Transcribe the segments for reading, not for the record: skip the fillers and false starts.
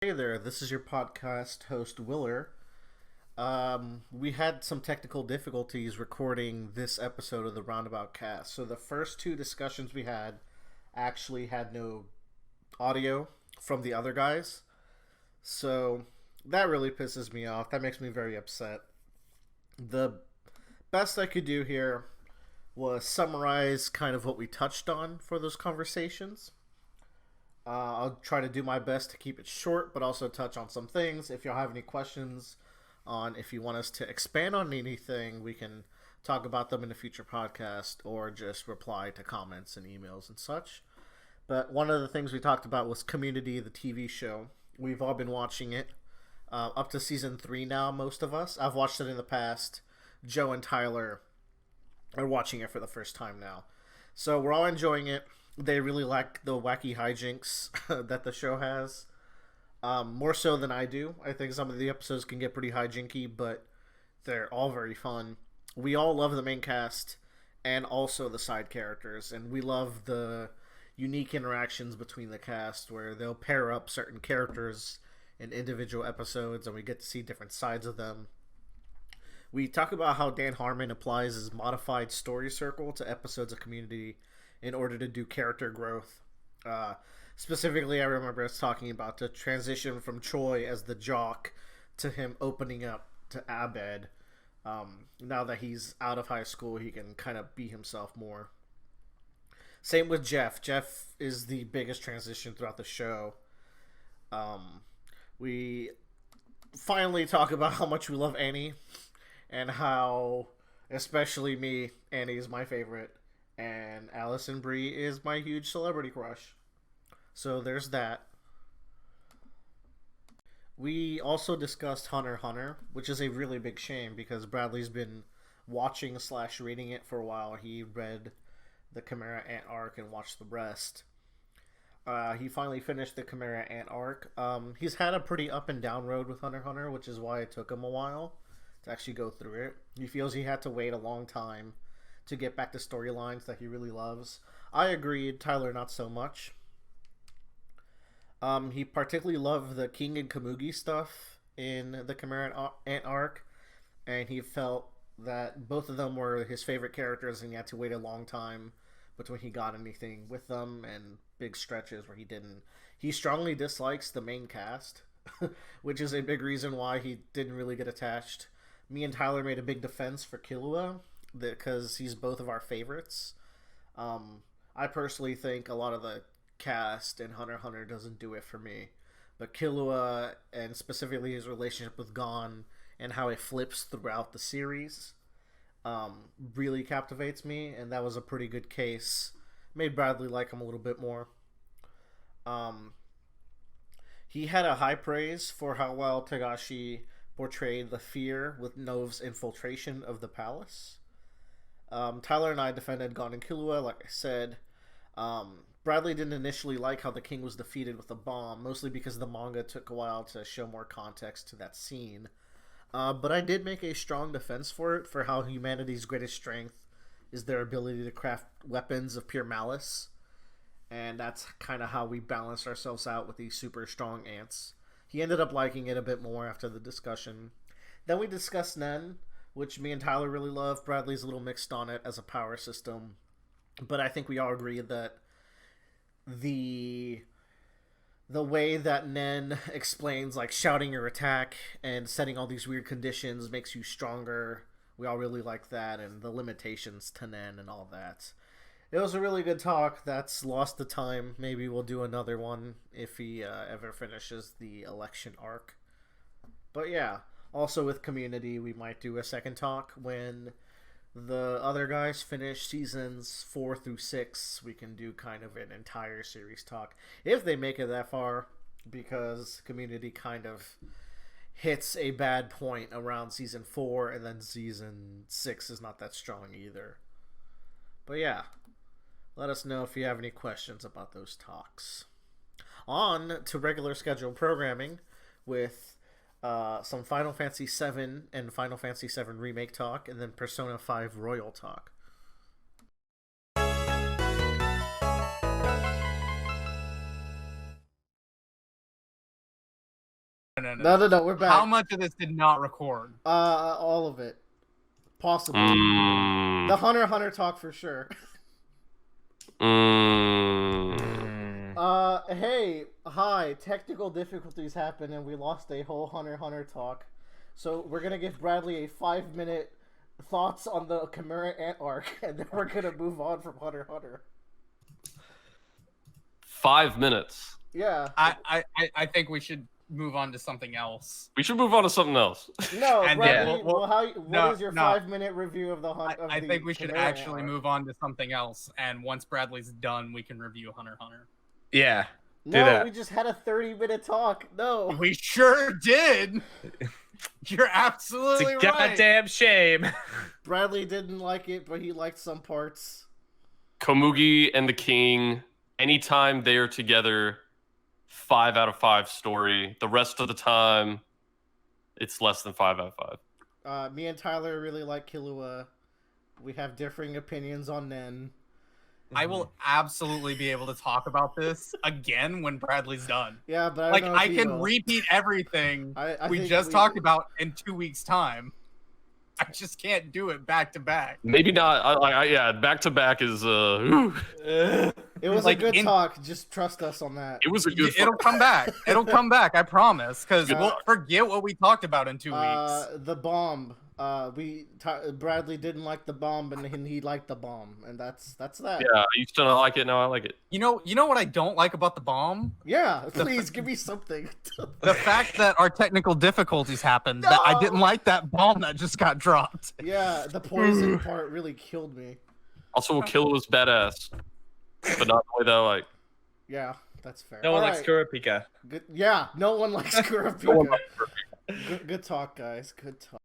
Hey there, this is your podcast host, Willer. We had some technical difficulties recording this episode of the Roundabout cast. So the first two discussions we had actually had no audio from the other guys. So that really pisses me off. That makes me very upset. The best I could do here was summarize kind of what we touched on for those conversations. I'll try to do my best to keep it short, but also touch on some things. If y'all have any questions on if you want us to expand on anything, we can talk about them in a future podcast or just reply to comments and emails and such. But one of the things we talked about was Community, the TV show. We've all been watching it up to season 3 now, most of us. I've watched it in the past. Joe and Tyler are watching it for the first time now. So we're all enjoying it. They really like the wacky hijinks that the show has. More so than I do. I think some of the episodes can get pretty hijinky, but they're all very fun. We all love the main cast and also the side characters, and we love the unique interactions between the cast where they'll pair up certain characters in individual episodes and we get to see different sides of them. We talk about how Dan Harmon applies his modified story circle to episodes of Community in order to do character growth. Specifically, I remember us talking about the transition from Troy as the jock to him opening up to Abed. Now that he's out of high school, he can kind of be himself more. Same with Jeff. Jeff is the biggest transition throughout the show. We finally talk about how much we love Annie and how, especially me, Annie is my favorite. And Allison Brie is my huge celebrity crush. So there's that. We also discussed Hunter x Hunter, which is a really big shame because Bradley's been watching slash reading it for a while. He read the Chimera Ant arc and watched the rest. He finally finished the Chimera Ant arc. He's had a pretty up and down road with Hunter x Hunter, which is why it took him a while to actually go through it. He feels he had to wait a long time to get back to storylines that he really loves. I agreed, Tyler not so much. He particularly loved the King and Kamugi stuff in the Chimera Ant arc, and he felt that both of them were his favorite characters and he had to wait a long time between he got anything with them and big stretches where he didn't. He strongly dislikes the main cast, which is a big reason why he didn't really get attached. Me and Tyler made a big defense for Killua because he's both of our favorites. I personally think a lot of the cast in Hunter x Hunter doesn't do it for me. But Killua, and specifically his relationship with Gon and how it flips throughout the series, really captivates me, and that was a pretty good case. Made Bradley like him a little bit more. He had a high praise for how well Tagashi portrayed the fear with Nov's infiltration of the palace. Tyler and I defended Gon and Killua, like I said. Bradley didn't initially like how the king was defeated with a bomb, mostly because the manga took a while to show more context to that scene. But I did make a strong defense for it, for how humanity's greatest strength is their ability to craft weapons of pure malice. And that's kind of how we balanced ourselves out with these super strong ants. He ended up liking it a bit more after the discussion. Then we discussed Nen, which me and Tyler really love. Bradley's a little mixed on it as a power system. But I think we all agree that the way that Nen explains like shouting your attack and setting all these weird conditions makes you stronger. We all really like that, and the limitations to Nen and all that. It was a really good talk. That's lost the time. Maybe we'll do another one if he ever finishes the election arc. But yeah, also with Community, we might do a second talk when the other guys finish seasons 4 through 6. We can do kind of an entire series talk if they make it that far, because Community kind of hits a bad point around season 4, and then season 6 is not that strong either. But yeah, let us know if you have any questions about those talks. On to regular scheduled programming with some Final Fantasy VII and Final Fantasy VII Remake talk, and then Persona 5 Royal talk. No, we're back. How much of this did not record? All of it. Possibly. The Hunter x Hunter talk for sure. Hey, hi. Technical difficulties happened and we lost a whole Hunter x Hunter talk. So we're gonna give Bradley a 5-minute thoughts on the Chimera Ant arc, and then we're gonna move on from Hunter x Hunter. 5 minutes. Yeah. I think we should move on to something else. We should move on to something else. No, And Bradley. yeah, what is your 5-minute review of the Hunter? I think we should actually move on to something else. And once Bradley's done, we can review Hunter x Hunter. Yeah. No, we just had a 30-minute talk. No. We sure did. You're absolutely it's a goddamn shame. Bradley didn't like it, but he liked some parts. Komugi and the King, anytime they are together, 5 out of 5 story. The rest of the time, it's less than 5 out of 5. Me and Tyler really like Killua. We have differing opinions on Nen. I will absolutely be able to talk about this again when Bradley's done. Yeah, but I can repeat everything we just talked about in 2 weeks' time. I just can't do it back to back. Maybe not. Yeah, back to back is. It was a good talk. Just trust us on that. It was a good. It'll come back. It'll come back. I promise. Because we'll forget what we talked about in 2 weeks. The bomb. Bradley didn't like the bomb, and he liked the bomb, and that's that. Yeah, I used to not like it. Now I like it. You know what I don't like about the bomb? Yeah, please give me something. The fact that our technical difficulties happened. No! That I didn't like that bomb that just got dropped. Yeah, the poison part really killed me. Also, Killua was badass, but not the way that I like. Yeah, that's fair. No one likes Kurapika. Good. Yeah, no one likes Kurapika. Good talk, guys. Good talk.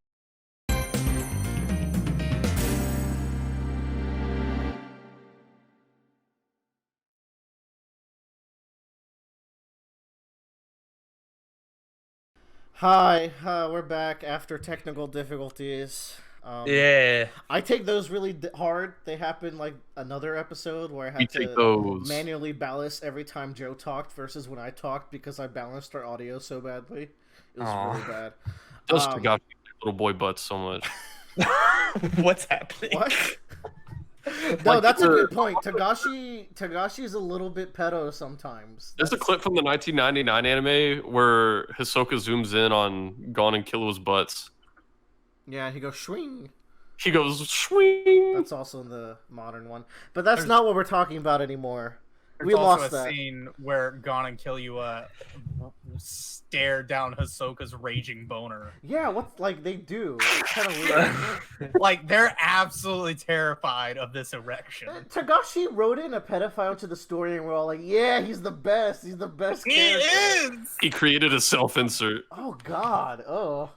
Hi, we're back after technical difficulties. Yeah. I take those really hard. They happen like another episode where I had to manually balance every time Joe talked versus when I talked because I balanced our audio so badly. It was really bad. Just got little boy butts so much. What's happening? What? No, that's a good point. Tagashi's a little bit pedo sometimes. There's a clip from the 1999 anime where Hisoka zooms in on Gon and Killua's butts. Yeah, he goes swing. He goes swing. That's also in the modern one, but that's not what we're talking about anymore. We lost that scene where Gon and Killua stare down Hisoka's raging boner. Yeah, they do. It's kind of weird. Like they're absolutely terrified of this erection. Tagashi wrote in a pedophile to the story, and we're all like, "Yeah, he's the best. He's the best character." He is. He created a self-insert. Oh God. Oh.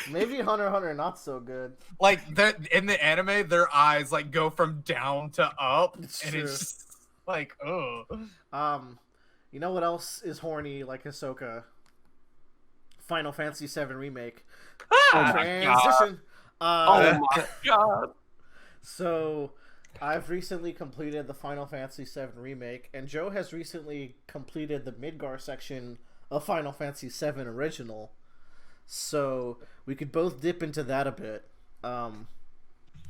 Maybe Hunter x Hunter not so good. Like in the anime, their eyes like go from down to up, it's just like, oh. You know what else is horny like Hisoka? Final Fantasy VII Remake. Transition. Oh my God. So, I've recently completed the Final Fantasy VII Remake, and Joe has recently completed the Midgar section of Final Fantasy VII Original. So, we could both dip into that a bit.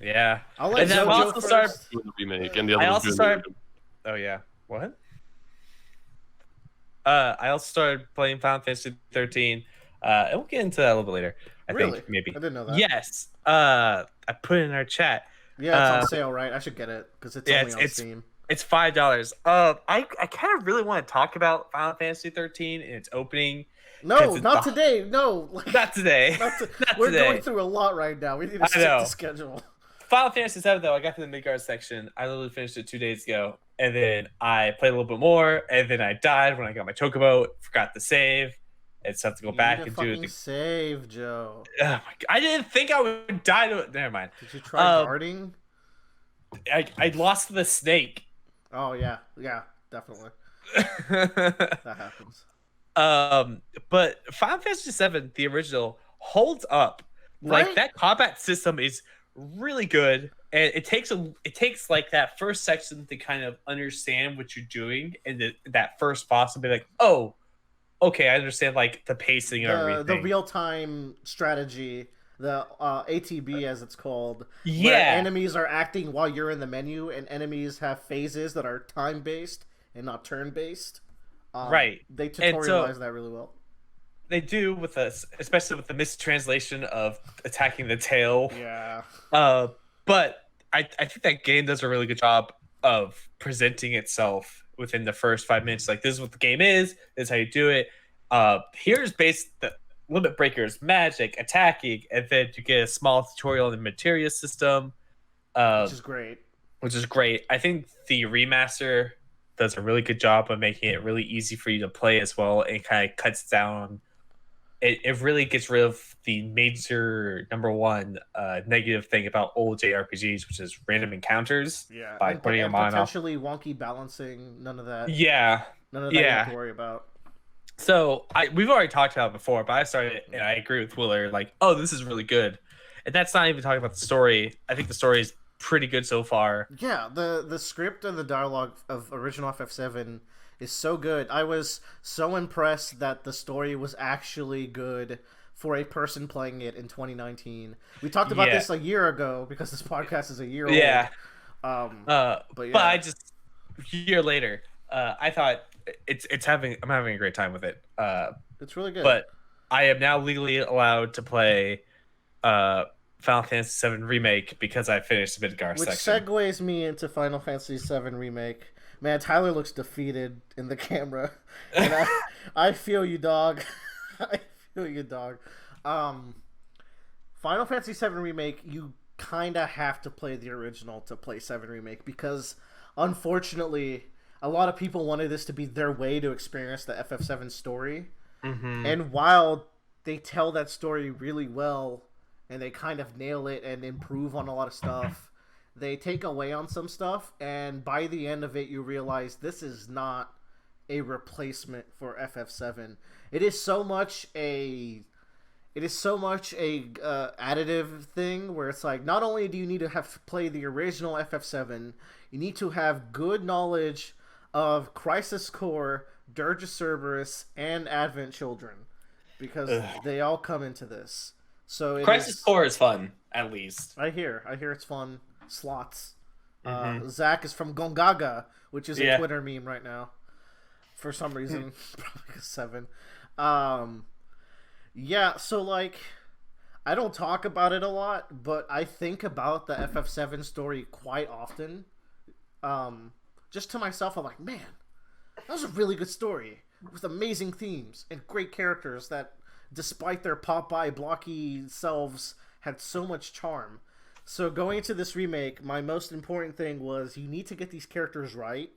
Yeah. I'll let Joe also start doing the remake, and the other I also started. Oh yeah. What? I also started playing Final Fantasy 13. We'll get into that a little bit later. I think maybe. I didn't know that. Yes. I put it in our chat. Yeah, it's on sale, right? I should get it because it's only on Steam. It's $5. I kind of really want to talk about Final Fantasy 13 and its opening. No, not today. No, not today. We're going through a lot right now. We need to stick to schedule. Final Fantasy 7 though, I got to the Midgard section. I literally finished it 2 days ago, and then I played a little bit more, and then I died when I got my chocobo. Forgot to save. It's have to go back and do the save, Joe. Oh my God. I didn't think I would die to it. Never mind. Did you try guarding? I lost the snake. Oh yeah, definitely. That happens. But Final Fantasy 7, the original, holds up. Right? Like that combat system is really good, and it takes like that first section to kind of understand what you're doing, and that first boss will be like, oh, okay, I understand like the pacing and everything. The real time strategy, the ATB as it's called, Yeah. where enemies are acting while you're in the menu, and enemies have phases that are time based and not turn based. Right. They tutorialize that really well. They do with us, especially with the mistranslation of attacking the tail. Yeah. But I think that game does a really good job of presenting itself within the first 5 minutes. Like, this is what the game is. This is how you do it. Here's the limit breakers, magic, attacking, and then you get a small tutorial on the materia system, which is great. I think the remaster does a really good job of making it really easy for you to play as well, and kind of cuts down. It really gets rid of the major number one negative thing about old JRPGs, which is random encounters. Yeah, by putting them on potentially wonky balancing. None of that. Yeah, none of that you have to worry about. So we've already talked about it before, but I started, and I agree with Willer. Like, oh, this is really good, and that's not even talking about the story. I think the story is pretty good so far. Yeah, the script and the dialogue of original FF7 is so good. I was so impressed that the story was actually good for a person playing it in 2019. We talked about this a year ago because this podcast is a year old. Yeah. But I just a year later, I thought I'm having a great time with it. It's really good. But I am now legally allowed to play Final Fantasy VII Remake because I finished the Midgar section. Which segues me into Final Fantasy VII Remake. Man, Tyler looks defeated in the camera. And I feel you, dog. I feel you, dog. Final Fantasy VII Remake, you kind of have to play the original to play 7 Remake because, unfortunately, a lot of people wanted this to be their way to experience the FF7 story. Mm-hmm. And while they tell that story really well and they kind of nail it and improve on a lot of stuff, they take away on some stuff, and by the end of it, you realize this is not a replacement for FF7. It is so much a additive thing where it's like, not only do you need to have to play the original FF7, you need to have good knowledge of Crisis Core, Dirge of Cerberus, and Advent Children, because they all come into this. So Crisis Core is fun, at least. I hear it's fun. Slots. Zach is from Gongaga, which is a Twitter meme right now for some reason. Probably because 7. So like, I don't talk about it a lot, but I think about the FF7 story quite often. Just to myself, I'm like, man, that was a really good story with amazing themes and great characters that, despite their pop-by blocky selves, had so much charm. So going into this remake, my most important thing was you need to get these characters right,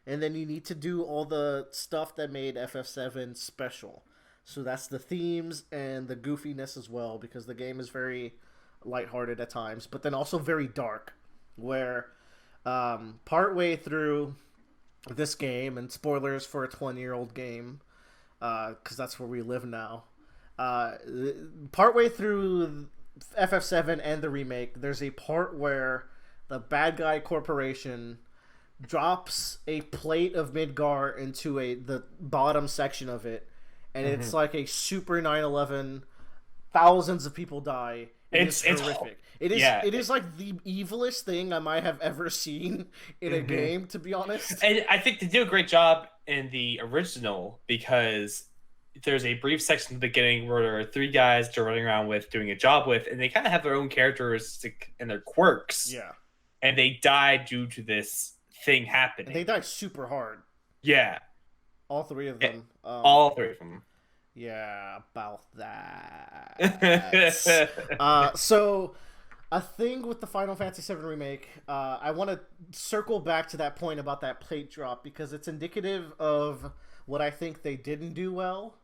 and then you need to do all the stuff that made FF7 special. So that's the themes and the goofiness as well, because the game is very lighthearted at times, but then also very dark, where partway through this game, and spoilers for a 20-year-old game, because that's where we live now, partway through FF7 and the remake, there's a part where the bad guy corporation drops a plate of Midgar into the bottom section of it, and it's like a super 9/11. Thousands of people die. It's horrific. It is like the evilest thing I might have ever seen in a game, to be honest. And I think they do a great job in the original because there's a brief section at the beginning where there are 3 guys they're running around with, doing a job with, and they kind of have their own characteristic and their quirks. Yeah. And they die due to this thing happening. And they die super hard. Yeah. All 3 of them. All 3 of them. Yeah, about that. So, a thing with the Final Fantasy VII Remake, I want to circle back to that point about that plate drop, because it's indicative of what I think they didn't do well.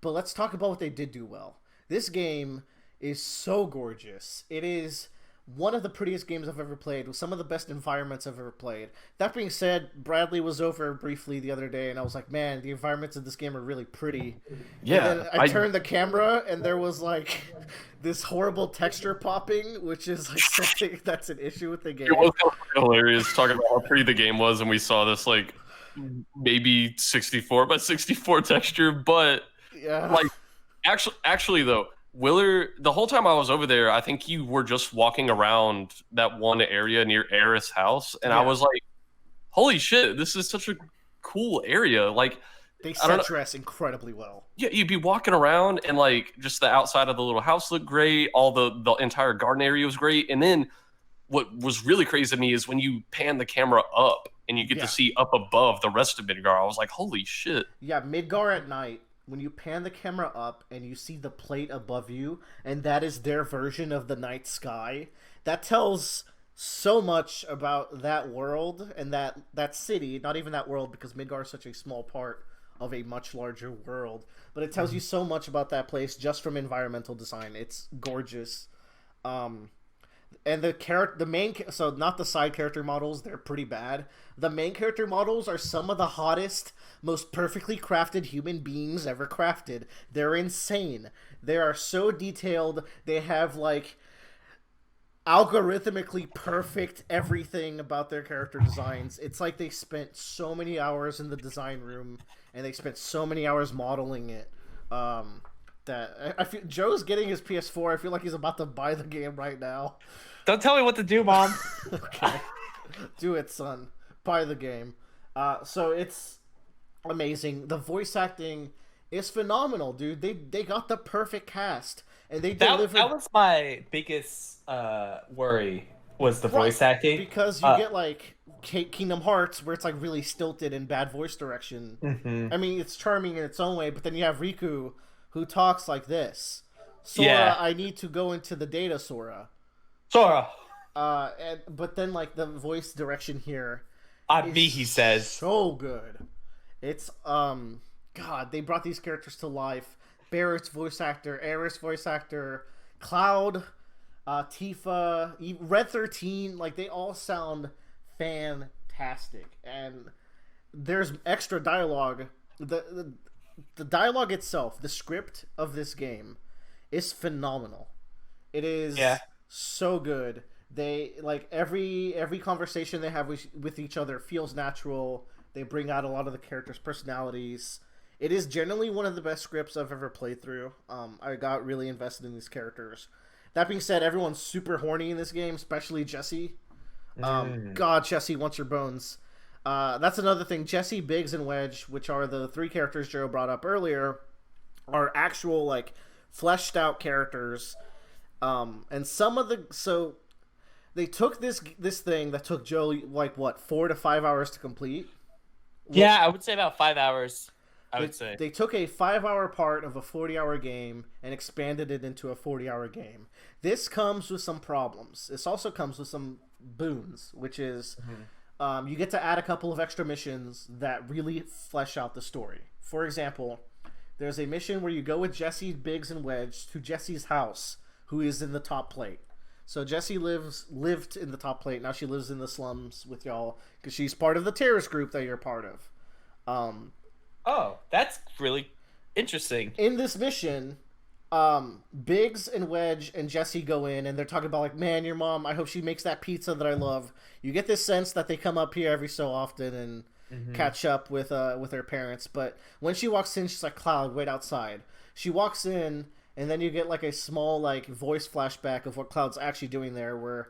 But let's talk about what they did do well. This game is so gorgeous. It is one of the prettiest games I've ever played, with some of the best environments I've ever played. That being said, Bradley was over briefly the other day, and I was like, man, the environments of this game are really pretty. Yeah. And then I turned the camera, and there was like this horrible texture popping, which is like something that's an issue with the game. It was hilarious talking about how pretty the game was, and we saw this like maybe 64 by 64 texture, but like actually though, Willer, the whole time I was over there, I think you were just walking around that one area near Eris' house, and I was like, holy shit, this is such a cool area. Like, they set dress incredibly well. Yeah, you'd be walking around and like just the outside of the little house looked great. All the entire garden area was great. And then what was really crazy to me is when you pan the camera up and you get to see up above the rest of Midgar. I was like, holy shit. Yeah, Midgar at night, when you pan the camera up and you see the plate above you, and that is their version of the night sky, that tells so much about that world and that city. Not even that world, because Midgar is such a small part of a much larger world, but it tells you so much about that place just from environmental design. It's gorgeous. And the main, so not the side character models, they're pretty bad. The main character models are some of the hottest, most perfectly crafted human beings ever crafted. They're insane. They are so detailed. They have like algorithmically perfect everything about their character designs. It's like they spent so many hours in the design room and they spent so many hours modeling it. That I feel Joe's getting his PS4. I feel like he's about to buy the game right now. Don't tell me what to do, Mom. Okay. Do it, son. Buy the game. So it's amazing. The voice acting is phenomenal, dude. They got the perfect cast. And they delivered... That was my biggest worry, was the voice acting. Because you get like Kingdom Hearts, where it's like really stilted and bad voice direction. Mm-hmm. I mean, it's charming in its own way, but then you have Riku, who talks like this. Sora, I need to go into the data, Sora. Sora. But then like the voice direction here, on me, he says, so good. It's God, they brought these characters to life. Barrett's voice actor, Aerith's voice actor, Cloud, Tifa, Red 13, like they all sound fantastic. And there's extra dialogue. The dialogue itself, the script of this game, is phenomenal. It is so good. They like every conversation they have with each other feels natural. They bring out a lot of the characters' personalities. It is generally one of the best scripts I've ever played through. I got really invested in these characters. That being said, everyone's super horny in this game, especially Jesse. God, Jesse wants your bones. That's another thing. Jesse, Biggs, and Wedge, which are the three characters Joe brought up earlier, are actual like fleshed out characters. And some of the they took this thing that took Joe like what 4 to 5 hours to complete. Yeah, I would say about 5 hours. They took a 5-hour part of a 40-hour game and expanded it into a 40-hour game. This comes with some problems. This also comes with some boons, which is you get to add a couple of extra missions that really flesh out the story. For example, there's a mission where you go with Jesse, Biggs, and Wedge to Jesse's house, who is in the top plate. So Jessie lived in the top plate. Now she lives in the slums with y'all because she's part of the terrorist group that you're part of. Oh, that's really interesting. In this mission, Biggs and Wedge and Jesse go in and they're talking about like, man, your mom, I hope she makes that pizza that I love. You get this sense that they come up here every so often and catch up with her parents. But when she walks in, she's like, Cloud, wait outside. She walks in and then you get like a small like voice flashback of what Cloud's actually doing there where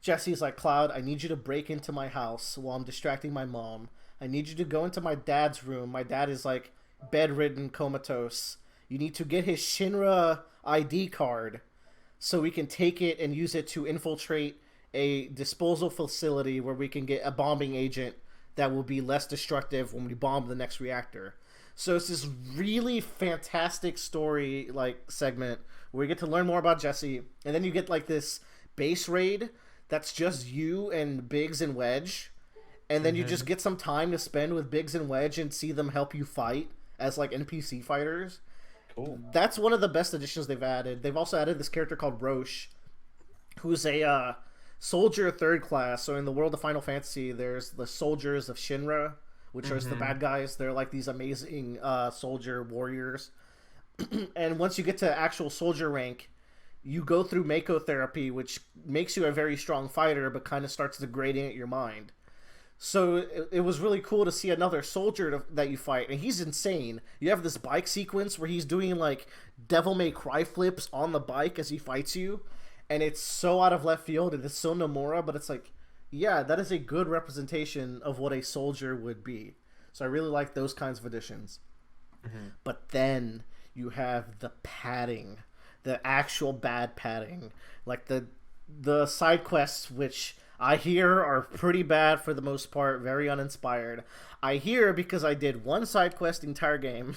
Jesse's like, Cloud, I need you to break into my house while I'm distracting my mom. I need you to go into my dad's room. My dad is like bedridden, comatose. You need to get his Shinra ID card so we can take it and use it to infiltrate a disposal facility where we can get a bombing agent that will be less destructive when we bomb the next reactor. So it's this really fantastic story like segment where we get to learn more about Jesse, and then you get like this base raid that's just you and Biggs and Wedge. And then you just get some time to spend with Biggs and Wedge and see them help you fight as like NPC fighters. Cool. That's one of the best additions they've added. They've also added this character called Roche, who's a soldier 3rd class. So in the world of Final Fantasy, there's the soldiers of Shinra, which are the bad guys. They're like these amazing soldier warriors. And once you get to actual soldier rank, you go through Mako therapy, which makes you a very strong fighter, but kind of starts degrading at your mind. So it was really cool to see another soldier that you fight, and he's insane. You have this bike sequence where he's doing like Devil May Cry flips on the bike as he fights you, and it's so out of left field and it's so Nomura, but it's like, yeah, that is a good representation of what a soldier would be. So I really like those kinds of additions. Mm-hmm. But then you have the padding, the actual bad padding, like the side quests, which I hear are pretty bad for the most part, very uninspired. I hear because I did one side quest the entire game,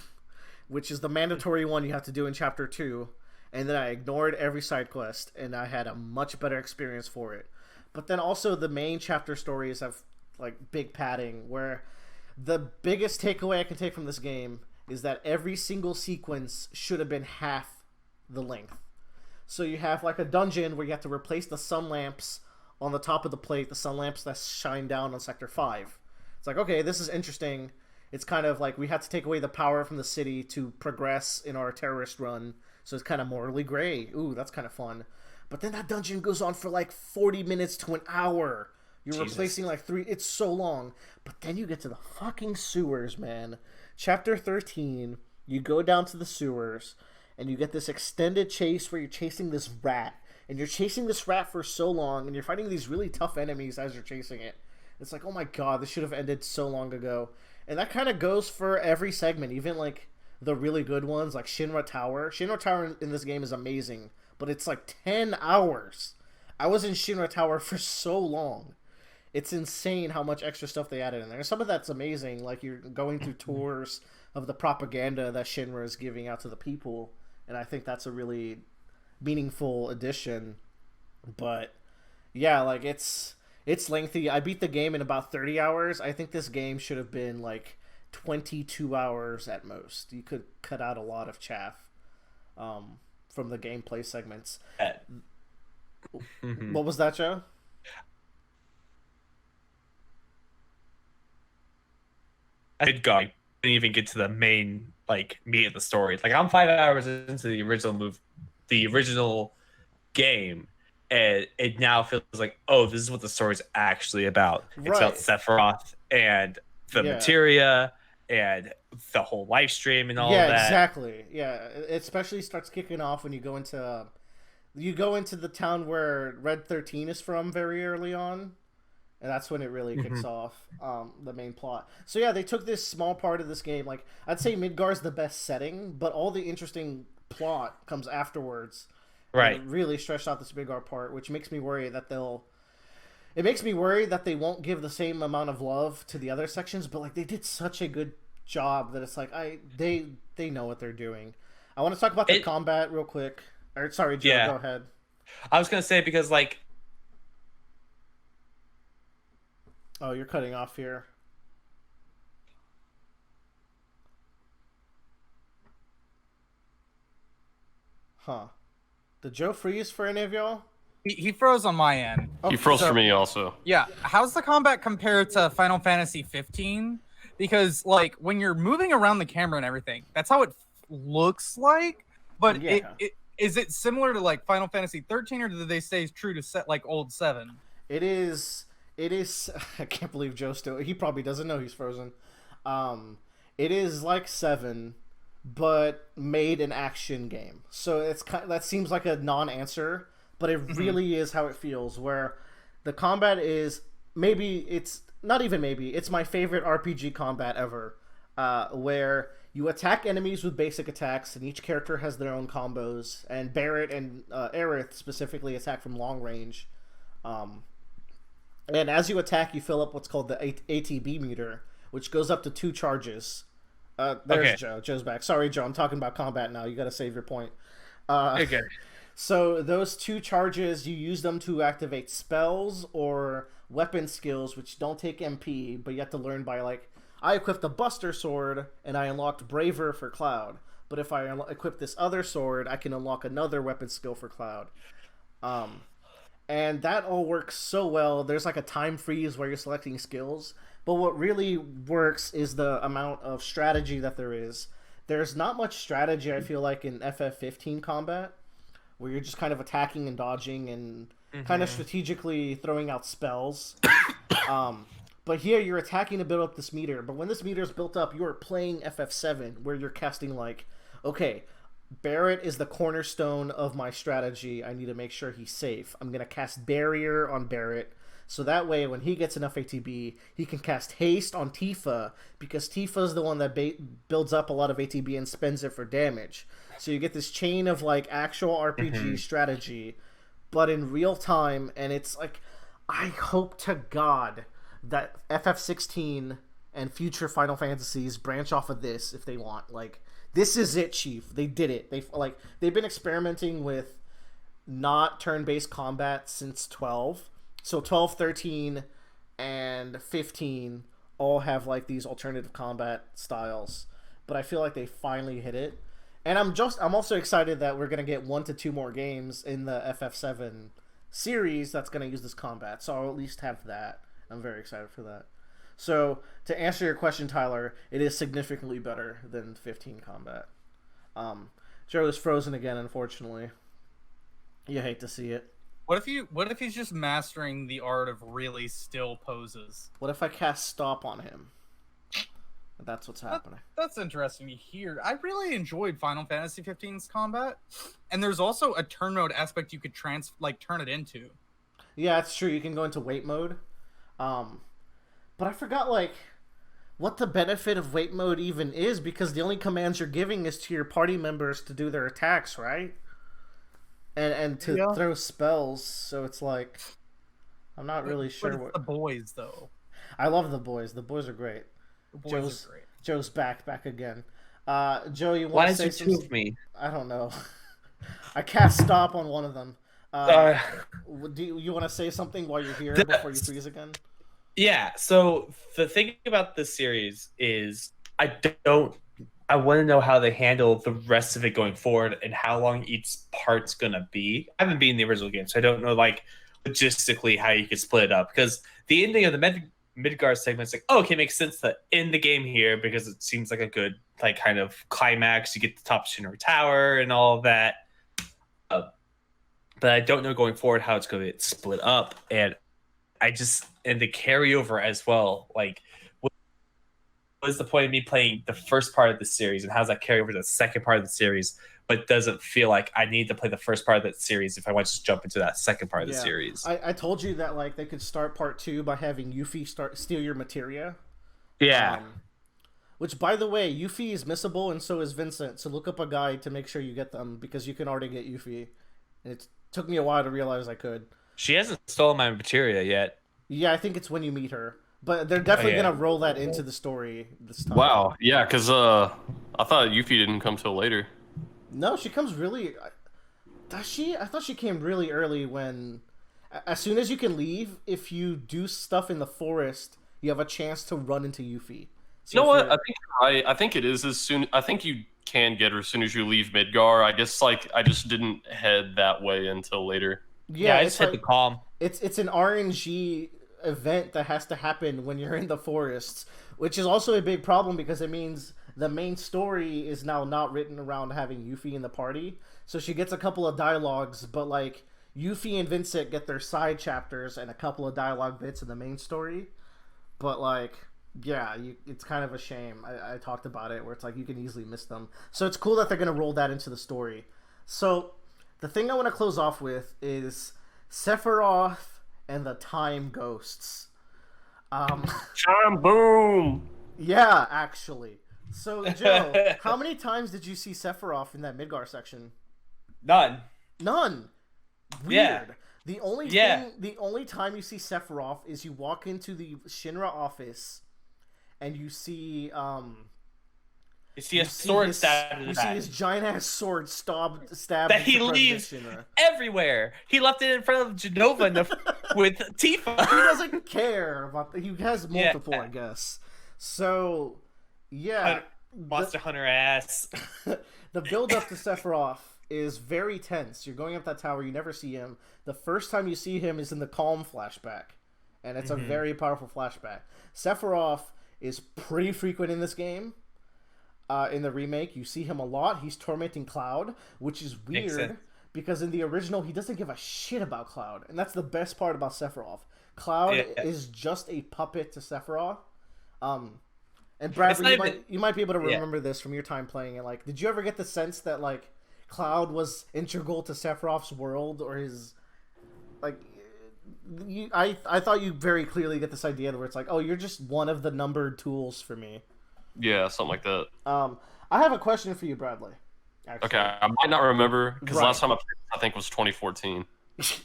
which is the mandatory one you have to do in Chapter 2, and then I ignored every side quest, and I had a much better experience for it. But then also the main chapter stories have like big padding, where the biggest takeaway I can take from this game is that every single sequence should have been half the length. So you have like a dungeon where you have to replace the sun lamps on the top of the plate, the sun lamps that shine down on Sector 5. It's like, okay, this is interesting. It's kind of like we had to take away the power from the city to progress in our terrorist run, so it's kind of morally gray. Ooh, that's kind of fun. But then that dungeon goes on for like 40 minutes to an hour. You're replacing like 3... It's so long. But then you get to the fucking sewers, man. Chapter 13, you go down to the sewers, and you get this extended chase where you're chasing this rat. And you're chasing this rat for so long, and you're fighting these really tough enemies as you're chasing it. It's like, oh my god, this should have ended so long ago. And that kind of goes for every segment, even like the really good ones, like Shinra Tower. Shinra Tower in this game is amazing, but it's like 10 hours. I was in Shinra Tower for so long. It's insane how much extra stuff they added in there. Some of that's amazing, like you're going through tours of the propaganda that Shinra is giving out to the people, and I think that's a really meaningful addition. But yeah, like it's lengthy. I beat the game in about 30 hours. I think this game should have been like 22 hours at most. You could cut out a lot of chaff from the gameplay segments. What was that, Joe? I didn't even get to the main like meat of the story. Like I'm 5 hours into the original game, and it now feels like, oh, this is what the story's actually about. Right. It's about Sephiroth and the materia and the whole live stream and all that. Yeah, exactly. Yeah, it especially starts kicking off when you go into the town where Red 13 is from very early on. And that's when it really kicks off the main plot. So yeah, they took this small part of this game. Like, I'd say Midgar's the best setting, but all the interesting plot comes afterwards. Right. And it really stretched out this Midgar part, which makes me worry that It makes me worry that they won't give the same amount of love to the other sections, but like they did such a good job that it's like they know what they're doing. I want to talk about the combat real quick. Or sorry, Joe, go ahead. I was gonna say because like. Oh, you're cutting off here. Huh. Did Joe freeze for any of y'all? He froze on my end. He froze for me also. Yeah. How's the combat compared to Final Fantasy 15? Because, like, when you're moving around the camera and everything, that's how it looks like. But is it similar to, like, Final Fantasy 13, or did they stay true to set like old 7? It is. I can't believe Joe still. He probably doesn't know he's frozen. It is like 7, but made an action game. So that seems like a non-answer, but it really is how it feels. Where the combat is it's my favorite RPG combat ever. Where you attack enemies with basic attacks, and each character has their own combos. And Barrett and Aerith specifically attack from long range. And as you attack, you fill up what's called the ATB meter, which goes up to 2 charges. There's Joe. Joe's back. Sorry, Joe. I'm talking about combat now. You got to save your point. Okay. So those 2 charges, you use them to activate spells or weapon skills, which don't take MP, but you have to learn by, like, I equipped the Buster Sword, and I unlocked Braver for Cloud. But if I equip this other sword, I can unlock another weapon skill for Cloud. And that all works so well. There's like a time freeze where you're selecting skills. But what really works is the amount of strategy that there is. There's not much strategy, I feel like, in FF15 combat, where you're just kind of attacking and dodging and kind of strategically throwing out spells. But But here you're attacking to build up this meter. But when this meter is built up, you are playing FF7, where you're casting like, okay, Barrett is the cornerstone of my strategy. I need to make sure he's safe. I'm going to cast Barrier on Barrett. So that way, when he gets enough ATB, he can cast Haste on Tifa, because Tifa is the one that builds up a lot of ATB and spends it for damage. So you get this chain of like actual RPG strategy, but in real time, and it's like, I hope to God that FF16 and future Final Fantasies branch off of this if they want. Like, this is it, Chief. They did it. They've been experimenting with not turn-based combat since 12. So 12, 13, and 15 all have like these alternative combat styles, but I feel like they finally hit it. And I'm also excited that we're gonna get 1 to 2 more games in the FF7 series that's gonna use this combat. So I'll at least have that. I'm very excited for that. So to answer your question, Tyler, it is significantly better than 15 combat. Joe is frozen again, unfortunately. You hate to see it. What if he's just mastering the art of really still poses? What if I cast Stop on him? That's what's happening. That's interesting to hear. I really enjoyed Final Fantasy 15's combat, and there's also a turn mode aspect you could turn it into. Yeah, it's true. You can go into wait mode. But I forgot like what the benefit of wait mode even is, because the only commands you're giving is to your party members to do their attacks, right? And to throw spells, so it's like I'm not really sure what the boys though. I love the boys. The boys are great. The boys are great. Joe's back again. Joe, you want Why to is say there some... two of me? I don't know. I cast Stop on one of them. Do you want to say something while you're here before you freeze again? Yeah. So the thing about this series is I want to know how they handle the rest of it going forward and how long each part's going to be. I haven't been in the original game, so I don't know, like, logistically how you could split it up. Because the ending of the Midgar segment is like, oh, okay, makes sense to end the game here because it seems like a good, like, kind of climax. You get the top Shinra Tower and all of that. But I don't know going forward how it's going to get split up. And the carryover as well, like, what is the point of me playing the first part of the series, and how does that carry over to the second part of the series, but doesn't feel like I need to play the first part of that series if I want to just jump into that second part of the series? I told you that like they could start part 2 by having Yuffie steal your materia. Yeah. Which, by the way, Yuffie is missable and so is Vincent, so look up a guide to make sure you get them, because you can already get Yuffie. And it took me a while to realize I could. She hasn't stolen my materia yet. Yeah, I think it's when you meet her. But they're definitely going to roll that into the story this time. Wow, yeah, because I thought Yuffie didn't come till later. No, she comes really... Does she? I thought she came really early when... As soon as you can leave, if you do stuff in the forest, you have a chance to run into Yuffie. So you know what? I think you're right. I think it is as soon... I think you can get her as soon as you leave Midgar. I guess, like, I just didn't head that way until later. Yeah, I just hit the calm. It's an RNG event that has to happen when you're in the forests, which is also a big problem because it means the main story is now not written around having Yuffie in the party. So she gets a couple of dialogues, but like Yuffie and Vincent get their side chapters and a couple of dialogue bits in the main story. But like, yeah, it's kind of a shame. I talked about it where it's like you can easily miss them. So it's cool that they're going to roll that into the story. So the thing I want to close off with is Sephiroth and the Time Ghosts. Time boom! Yeah, actually. So, Joe, how many times did you see Sephiroth in that Midgar section? None. Weird. Yeah. The only time you see Sephiroth is you walk into the Shinra office and you see You see a sword stabbed in the back. You see his giant ass sword stabbed. That he leaves everywhere. He left it in front of Genova with Tifa. He doesn't care about. He has multiple, I guess. So, yeah, Monster Hunter ass. The build up to Sephiroth is very tense. You're going up that tower. You never see him. The first time you see him is in the Calm flashback, and it's a very powerful flashback. Sephiroth is pretty frequent in this game. In the remake, you see him a lot. He's tormenting Cloud, which is weird because in the original he doesn't give a shit about Cloud, and that's the best part about Sephiroth. Cloud is just a puppet to Sephiroth. And Bradley, you might be able to remember this from your time playing it. Like, did you ever get the sense that like Cloud was integral to Sephiroth's world or his like? I thought you very clearly get this idea where it's like, oh, you're just one of the numbered tools for me. Yeah, something like that. I have a question for you, Bradley. Actually. Okay, I might not remember because last time I played, I think was 2014.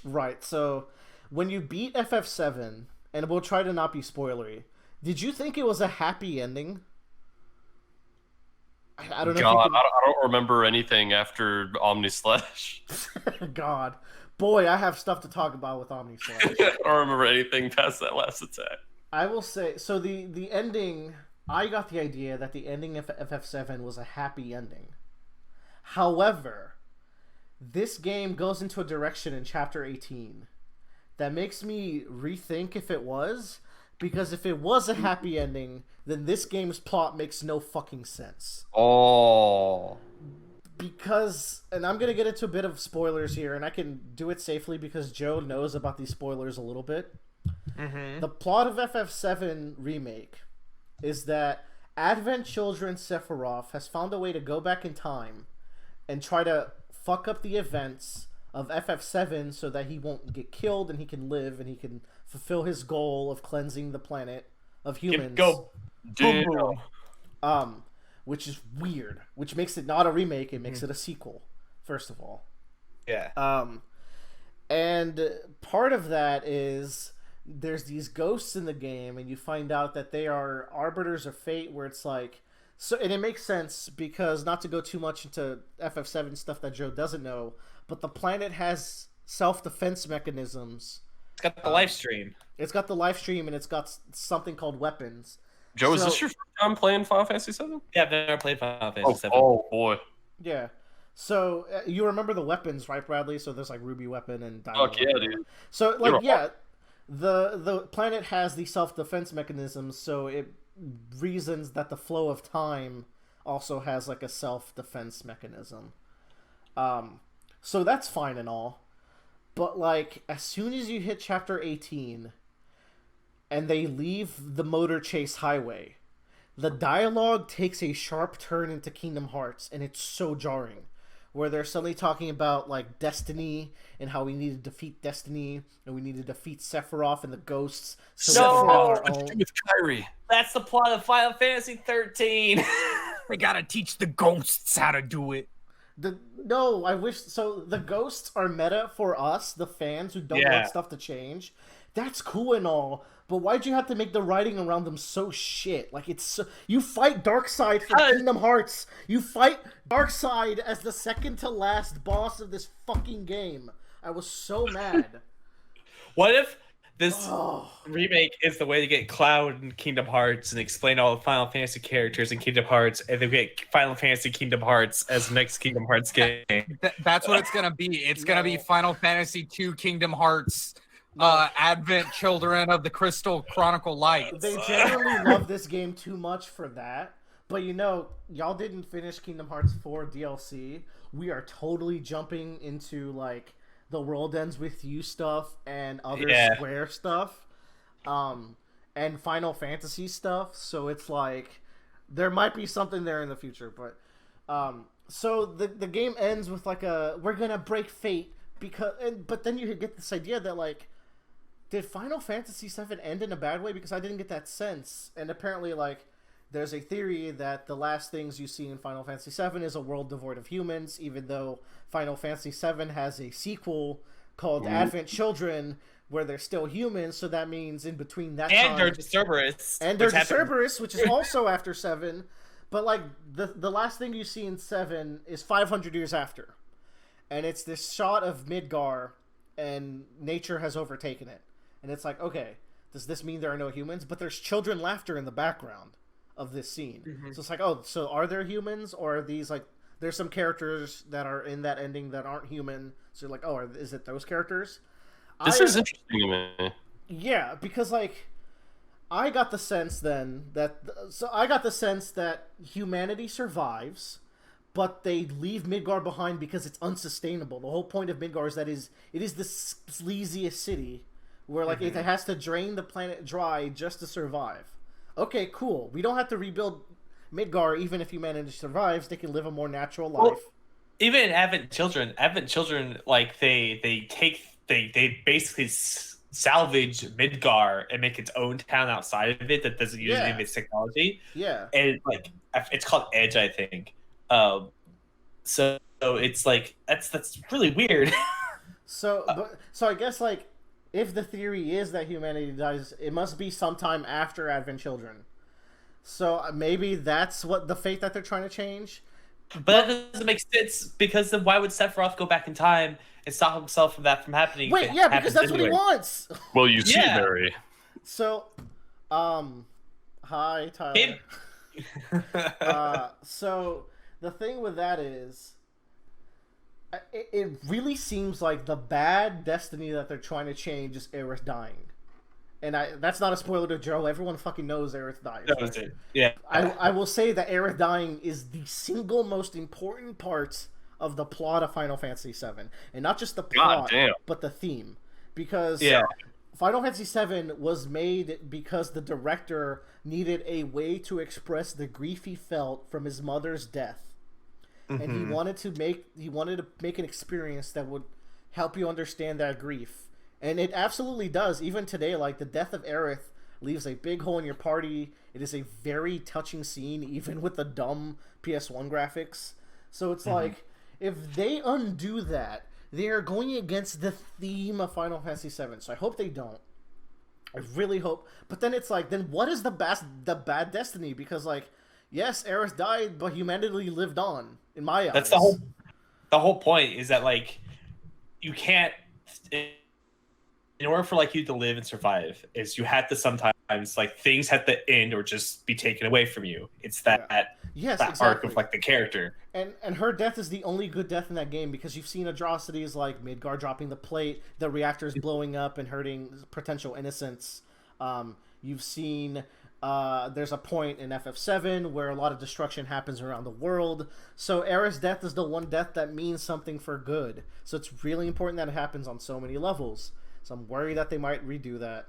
Right. So when you beat FF7, and we'll try to not be spoilery. Did you think it was a happy ending? I don't know. God, I don't remember anything after Omni Slash. God, boy, I have stuff to talk about with Omni Slash. I don't remember anything past that last attack. I will say, so the ending. I got the idea that the ending of FF7 was a happy ending. However, this game goes into a direction in Chapter 18 that makes me rethink if it was. Because if it was a happy ending, then this game's plot makes no fucking sense. Oh. Because, and I'm going to get into a bit of spoilers here, and I can do it safely because Joe knows about these spoilers a little bit. Mm-hmm. The plot of FF7 Remake is that Advent Children Sephiroth has found a way to go back in time and try to fuck up the events of FF7 so that he won't get killed and he can live and he can fulfill his goal of cleansing the planet of humans. Go. Boom. Which is weird. Which makes it not a remake. It makes it a sequel, first of all. Yeah. And part of that is there's these ghosts in the game, and you find out that they are arbiters of fate, where it's like... So, and it makes sense because, not to go too much into FF7 stuff that Joe doesn't know, but the planet has self-defense mechanisms. It's got the live stream. It's got the live stream, and it's got something called weapons. Joe, is this your first time playing Final Fantasy VII? Yeah, I've never played Final Fantasy VII. Oh, boy. Yeah. So, you remember the weapons, right, Bradley? So there's, like, Ruby Weapon and Diamond Fuck yeah, weapon. dude. So, like, yeah, the planet has these self-defense mechanisms, so it reasons that the flow of time also has, like, a self-defense mechanism. So that's fine and all. But, like, as soon as you hit Chapter 18 and they leave the motor chase highway, the dialogue takes a sharp turn into Kingdom Hearts, and it's so jarring. Where they're suddenly talking about, like, Destiny and how we need to defeat Destiny and we need to defeat Sephiroth and the ghosts. So our own. With Kyrie. That's the plot of Final Fantasy 13. We gotta teach the ghosts how to do it. No, I wish... So, the ghosts are meta for us, the fans who don't want stuff to change. That's cool and all, but why'd you have to make the writing around them so shit? Like, it's so... You fight Darkseid for Kingdom Hearts! You fight Darkseid as the second-to-last boss of this fucking game. I was so mad. What if this remake is the way to get Cloud in Kingdom Hearts and explain all the Final Fantasy characters in Kingdom Hearts, and then we get Final Fantasy Kingdom Hearts as the next Kingdom Hearts game? That's what it's gonna be. It's gonna be Final Fantasy II Kingdom Hearts, Advent Children of the Crystal Chronicle Lights. They generally love this game too much for that. But you know, y'all didn't finish Kingdom Hearts 4 DLC. We are totally jumping into, like, the World Ends With You stuff and other Square stuff, and Final Fantasy stuff. So it's like there might be something there in the future. But so the game ends with like we're gonna break fate but then you get this idea that, like, did Final Fantasy VII end in a bad way? Because I didn't get that sense. And apparently, like, there's a theory that the last things you see in Final Fantasy VII is a world devoid of humans, even though Final Fantasy VII has a sequel called Advent Children, where they're still humans, so that means in between that time... And Dirge Cerberus. And Dirge Cerberus, which is also after 7. But, like, the last thing you see in 7 is 500 years after. And it's this shot of Midgar, and nature has overtaken it. And it's like, okay, does this mean there are no humans? But there's children laughter in the background of this scene. Mm-hmm. So it's like, oh, so are there humans? Or are these, like, there's some characters that are in that ending that aren't human. So you're like, oh, is it those characters? This is interesting to me. Yeah, because, like, I got the sense then that... So I got the sense that humanity survives, but they leave Midgar behind because it's unsustainable. The whole point of Midgar is that it is the sleaziest city where like it has to drain the planet dry just to survive. Okay, cool. We don't have to rebuild Midgar even if humanity survives. They can live a more natural life. Well, even in Advent Children, like they basically salvage Midgar and make its own town outside of it that doesn't use any of its technology. Yeah, and like it's called Edge, I think. So it's like that's really weird. So I guess like if the theory is that humanity dies, it must be sometime after Advent Children. So maybe that's what the fate that they're trying to change. But that doesn't make sense because then why would Sephiroth go back in time and stop himself from happening? Wait, yeah, because that's what he wants. Well, you see, Barry. So, hi Tyler. So the thing with that is, it really seems like the bad destiny that they're trying to change is Aerith dying. And that's not a spoiler to Joe. Everyone fucking knows Aerith dies. That was it. Yeah. I will say that Aerith dying is the single most important part of the plot of Final Fantasy VII. And not just the plot, but the theme. Because Final Fantasy VII was made because the director needed a way to express the grief he felt from his mother's death. And he wanted to make an experience that would help you understand that grief. And it absolutely does. Even today, like, the death of Aerith leaves a big hole in your party. It is a very touching scene, even with the dumb PS1 graphics. So it's like, if they undo that, they are going against the theme of Final Fantasy VII. So I hope they don't. I really hope. But then it's like, then what is the bad destiny? Because, like, yes, Aerith died, but humanity lived on, in my eyes. That's the whole point is that, like, you can't... In order for like you to live and survive, is you have to sometimes like things have to end or just be taken away from you. It's that arc of like the character. And her death is the only good death in that game because you've seen atrocities like Midgar dropping the plate, the reactors blowing up and hurting potential innocents. You've seen there's a point in FF7 where a lot of destruction happens around the world. So Aerith's death is the one death that means something for good. So it's really important that it happens on so many levels. So I'm worried that they might redo that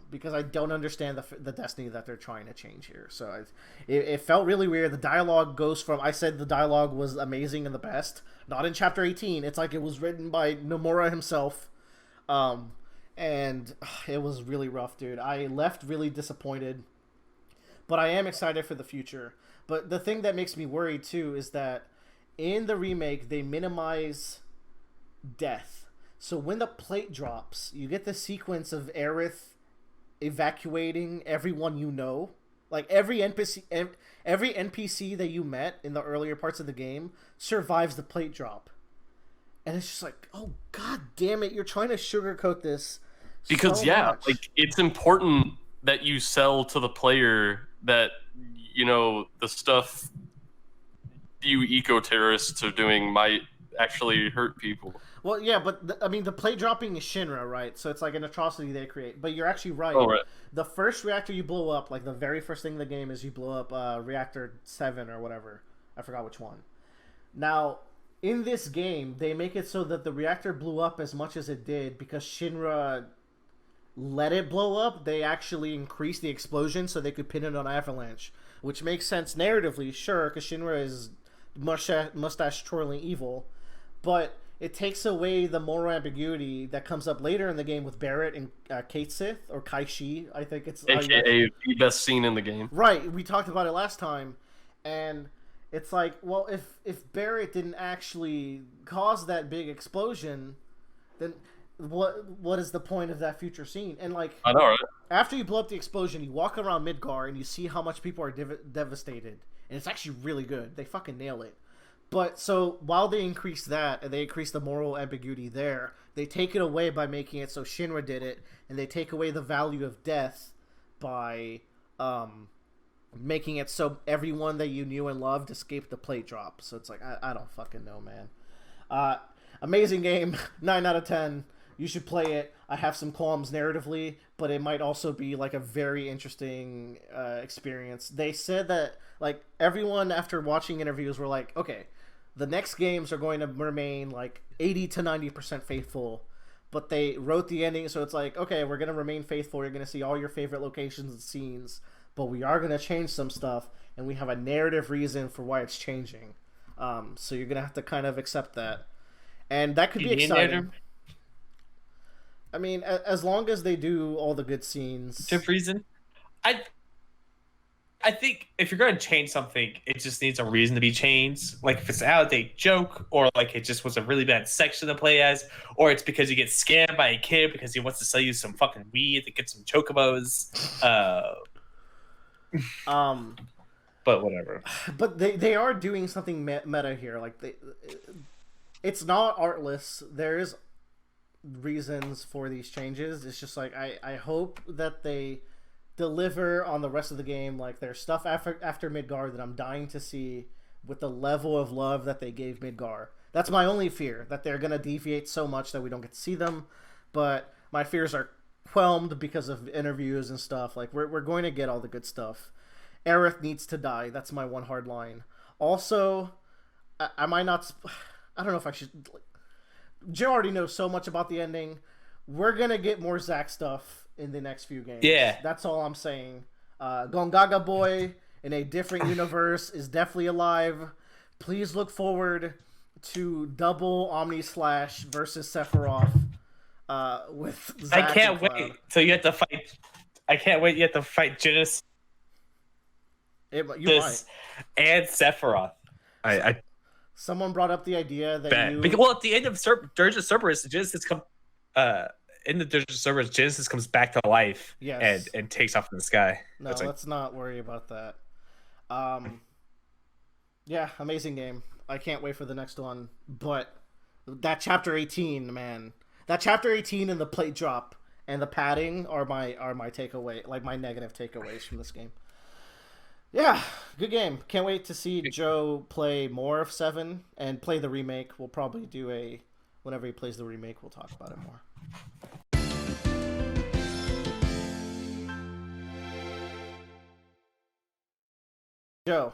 because I don't understand the destiny that they're trying to change here. So it felt really weird. The dialogue goes from, I said the dialogue was amazing and the best. Not in Chapter 18. It's like it was written by Nomura himself. And it was really rough, dude. I left really disappointed. But I am excited for the future. But the thing that makes me worried, too, is that in the remake, they minimize death. So when the plate drops, you get the sequence of Aerith evacuating everyone you know. Like every NPC that you met in the earlier parts of the game survives the plate drop. And it's just like, oh god damn it, you're trying to sugarcoat this. Because so much. Like it's important that you sell to the player that, you know, the stuff you eco-terrorists are doing might actually hurt people. Well, yeah, but the plate dropping is Shinra, right? So it's like an atrocity they create. But you're actually right. Oh, right. The first reactor you blow up, like the very first thing in the game is you blow up Reactor 7 or whatever. I forgot which one. Now, in this game, they make it so that the reactor blew up as much as it did because Shinra let it blow up. They actually increased the explosion so they could pin it on Avalanche, which makes sense narratively, sure, because Shinra is mustache-twirling evil. But it takes away the moral ambiguity that comes up later in the game with Barrett and Kate Sith, or Kai-Shi, I think it's... AKA the best scene in the game. Right, we talked about it last time, and it's like, well, if Barrett didn't actually cause that big explosion, then what is the point of that future scene? And like, I know, right? After you blow up the explosion, you walk around Midgar and you see how much people are devastated, and it's actually really good. They fucking nail it. But so while they increase that and they increase the moral ambiguity there, they take it away by making it so Shinra did it, and they take away the value of death by making it so everyone that you knew and loved escaped the plate drop. So it's like, I don't fucking know, man. Amazing game, 9 out of 10. you should play it. I have some qualms narratively, but it might also be like a very interesting experience. They said that like everyone after watching interviews were like, okay, the next games are going to remain like 80 to 90% faithful, but they wrote the ending so it's like, okay, we're going to remain faithful. You're going to see all your favorite locations and scenes, but we are going to change some stuff, and we have a narrative reason for why it's changing. So you're going to have to kind of accept that. And that could be exciting. I mean, as long as they do all the good scenes. To reason, I think if you're going to change something, it just needs a reason to be changed. Like if it's an out-of-date joke, or like it just was a really bad section to play as, or it's because you get scammed by a kid because he wants to sell you some fucking weed to get some chocobos. But whatever. But they are doing something meta here. Like it's not artless. There is reasons for these changes. It's just like I hope that they deliver on the rest of the game. Like there's stuff after Midgar that I'm dying to see with the level of love that they gave Midgar. That's my only fear, that they're gonna deviate so much that we don't get to see them. But my fears are whelmed because of interviews and stuff. Like we're going to get all the good stuff. Aerith needs to die. That's my one hard line. Also, I might not. I don't know if I should. Joe already knows so much about the ending. We're gonna get more Zack stuff in the next few games. Yeah, that's all I'm saying. Gongaga Boy in a different universe is definitely alive. Please look forward to double Omni Slash versus Sephiroth with Zack. I can't wait. So you have to fight. I can't wait. You have to fight Genesis. You might. And Sephiroth. Someone brought up the idea that well, at the end of Dirge of Cerberus, Genesis in the Dirge of Cerberus, Genesis comes back to life. Yes. and takes off in the sky. No, let's not worry about that. Yeah, amazing game. I can't wait for the next one. But that chapter 18, man, that chapter 18 and the plate drop and the padding are my takeaway, like my negative takeaways from this game. Yeah, good game. Can't wait to see Joe play more of 7 and play the remake. We'll probably do whenever he plays the remake, we'll talk about it more. Joe.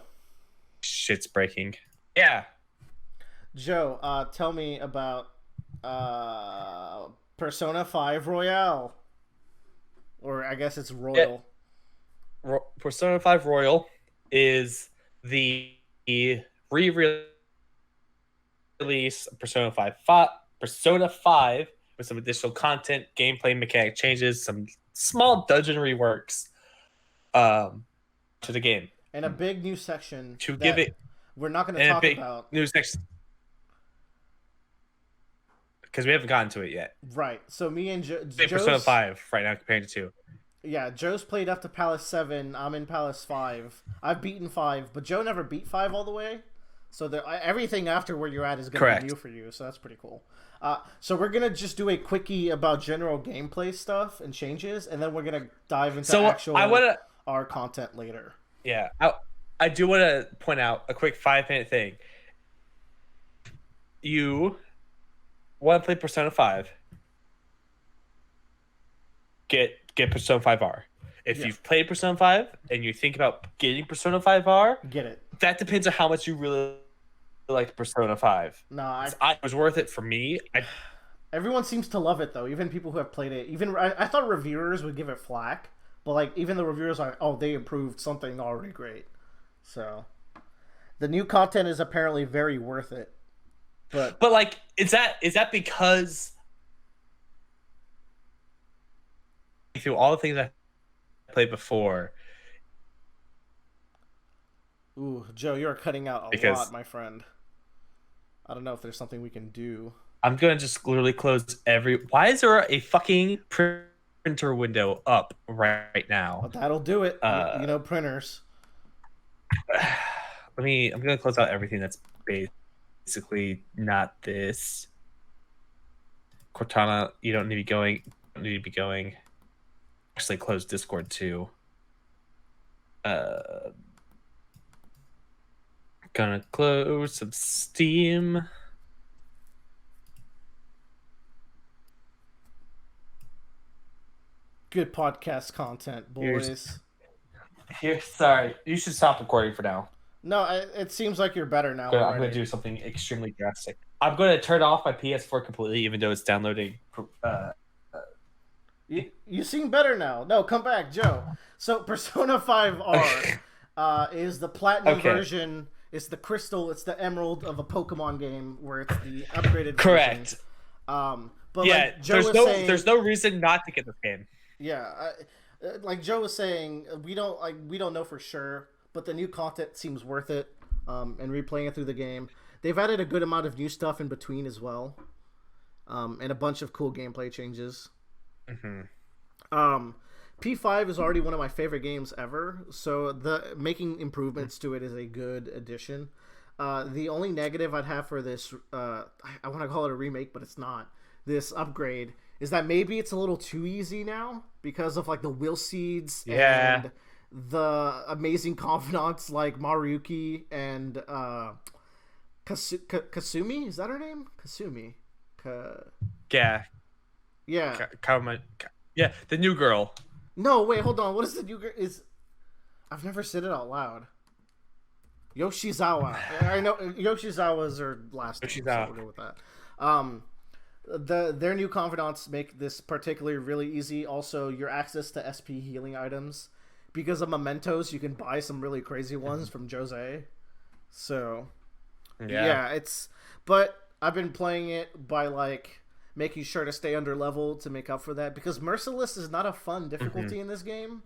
Shit's breaking. Yeah. Joe, tell me about Persona 5 Royale. Or I guess it's Royal. Yeah. Persona 5 Royal is the re-release of Persona 5 with some additional content, gameplay mechanic changes, some small dungeon reworks to the game. And a big new section to give it. We're not going to talk about. New section. Because we haven't gotten to it yet. Right. So me and Joe's... Persona 5 right now compared to 2. Yeah, Joe's played up to Palace 7. I'm in Palace 5. I've beaten 5, but Joe never beat 5 all the way. So everything after where you're at is going to be new for you, so that's pretty cool. So we're going to just do a quickie about general gameplay stuff and changes, and then we're going to dive into our content later. Yeah, I do want to point out a quick 5-minute thing. You want to play Persona 5, get Persona 5R. If you've played Persona 5 and you think about getting Persona 5R, get it. That depends on how much you really like Persona 5. No, it was worth it for me. Everyone seems to love it though. Even people who have played it. Even I thought reviewers would give it flack, but like even the reviewers are like, oh, they improved something already great. So the new content is apparently very worth it. But like, is that because through all the things I played before? Ooh, Joe, you're cutting out a lot, my friend. I don't know if there's something we can do. I'm gonna just literally close Why is there a fucking printer window up right now? Well, that'll do it. Printers. I'm gonna close out everything that's basically not this. Cortana, you don't need to be going. Actually, close Discord too. Gonna close some Steam. Good podcast content, boys. Sorry, you should stop recording for now. No, it seems like you're better now. I'm going to do something extremely drastic. I'm going to turn off my PS4 completely, even though it's downloading. You seem better now. No, come back, Joe. So Persona 5R is the platinum version. It's the crystal. It's the emerald of a Pokemon game where it's the upgraded Correct. version. But yeah, like Joe was saying, there's no reason not to get this game. Yeah, like Joe was saying, we don't know for sure, but the new content seems worth it. And replaying it through the game, they've added a good amount of new stuff in between as well, and a bunch of cool gameplay changes. P5 is already one of my favorite games ever, so the making improvements to it is a good addition. The only negative I'd have for this, I want to call it a remake, but it's not. This upgrade is that maybe it's a little too easy now because of like the will seeds and the amazing confidants like Maruki and Kasumi. Is that her name? Kasumi. Yeah. Yeah, the new girl. No, wait, hold on. What is the new girl? I've never said it out loud. Yoshizawa. I know Yoshizawa's her last name. So we'll go with that. Their new confidants make this particularly really easy. Also, your access to SP healing items. Because of mementos, you can buy some really crazy ones from Jose. So, yeah, but I've been playing it by like making sure to stay under level to make up for that, because Merciless is not a fun difficulty in this game.